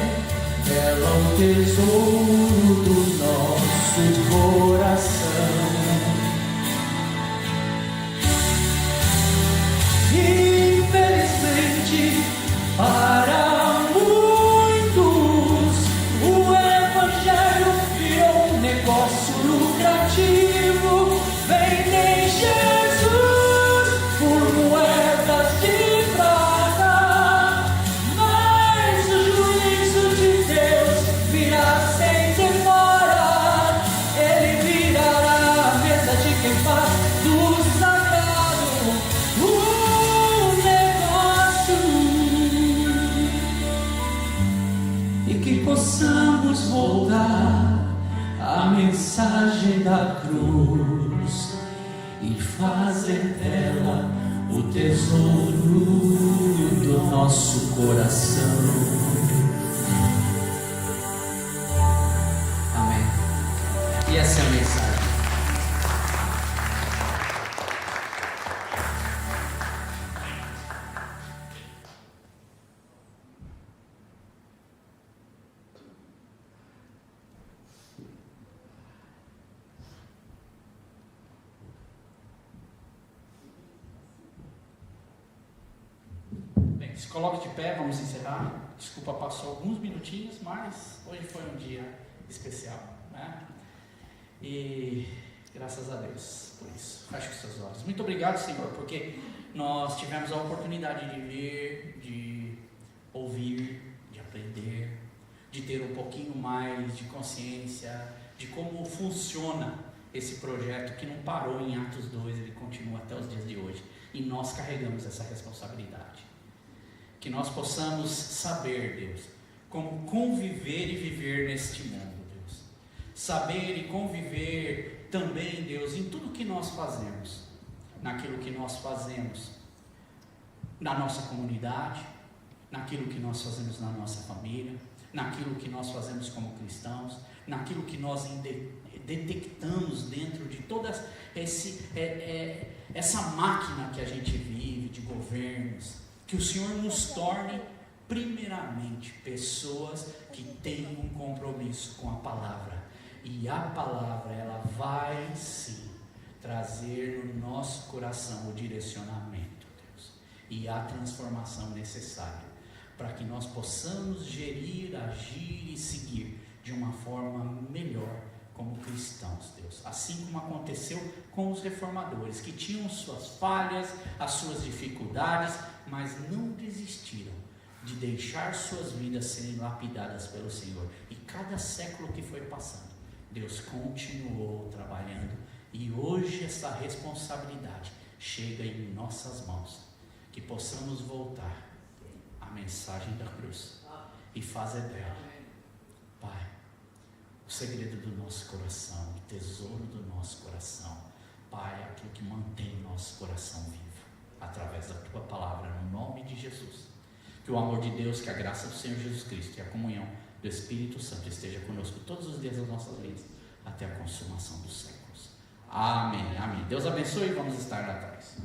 dela o tesouro do nosso coração. Infelizmente, para muitos, o Evangelho virou um negócio lucrativo. Vendem Jesus por moedas de prata, mas o juízo de Deus virá sem demora. Ele virará a mesa de quem faz do sagrado um negócio. E que possamos voltar à mensagem da cruz e fazer dela o tesouro do nosso coração. Amém. E essa é a mensagem. Se coloque de pé, vamos encerrar. Desculpa, passou alguns minutinhos, mas hoje foi um dia especial, né? E graças a Deus por isso. Feche os seus olhos. Muito obrigado, Senhor, porque nós tivemos a oportunidade de ver, de ouvir, de aprender, de ter um pouquinho mais de consciência de como funciona esse projeto que não parou em Atos 2, ele continua até os dias de hoje. E nós carregamos essa responsabilidade. Que nós possamos saber, Deus, como conviver e viver neste mundo, Deus. Saber e conviver também, Deus, em tudo que nós fazemos. Naquilo que nós fazemos na nossa comunidade, naquilo que nós fazemos na nossa família, naquilo que nós fazemos como cristãos, naquilo que nós detectamos dentro de toda essa máquina que a gente vive, de governos. Que o Senhor nos torne, primeiramente, pessoas que tenham um compromisso com a palavra. E a palavra, ela vai sim trazer no nosso coração o direcionamento, Deus, e a transformação necessária, para que nós possamos gerir, agir e seguir de uma forma melhor como cristãos, Deus. Assim como aconteceu com os reformadores, que tinham suas falhas, as suas dificuldades, mas não desistiram de deixar suas vidas serem lapidadas pelo Senhor. E cada século que foi passando, Deus continuou trabalhando. E hoje essa responsabilidade chega em nossas mãos. Que possamos voltar à mensagem da cruz e fazer dela, Pai, o segredo do nosso coração, o tesouro do nosso coração, Pai, aquilo que mantém o nosso coração vivo, através da Tua palavra, no nome de Jesus. Que o amor de Deus, que a graça do Senhor Jesus Cristo e a comunhão do Espírito Santo esteja conosco todos os dias das nossas vidas, até a consumação dos séculos. Amém, amém. Deus abençoe e vamos estar lá atrás.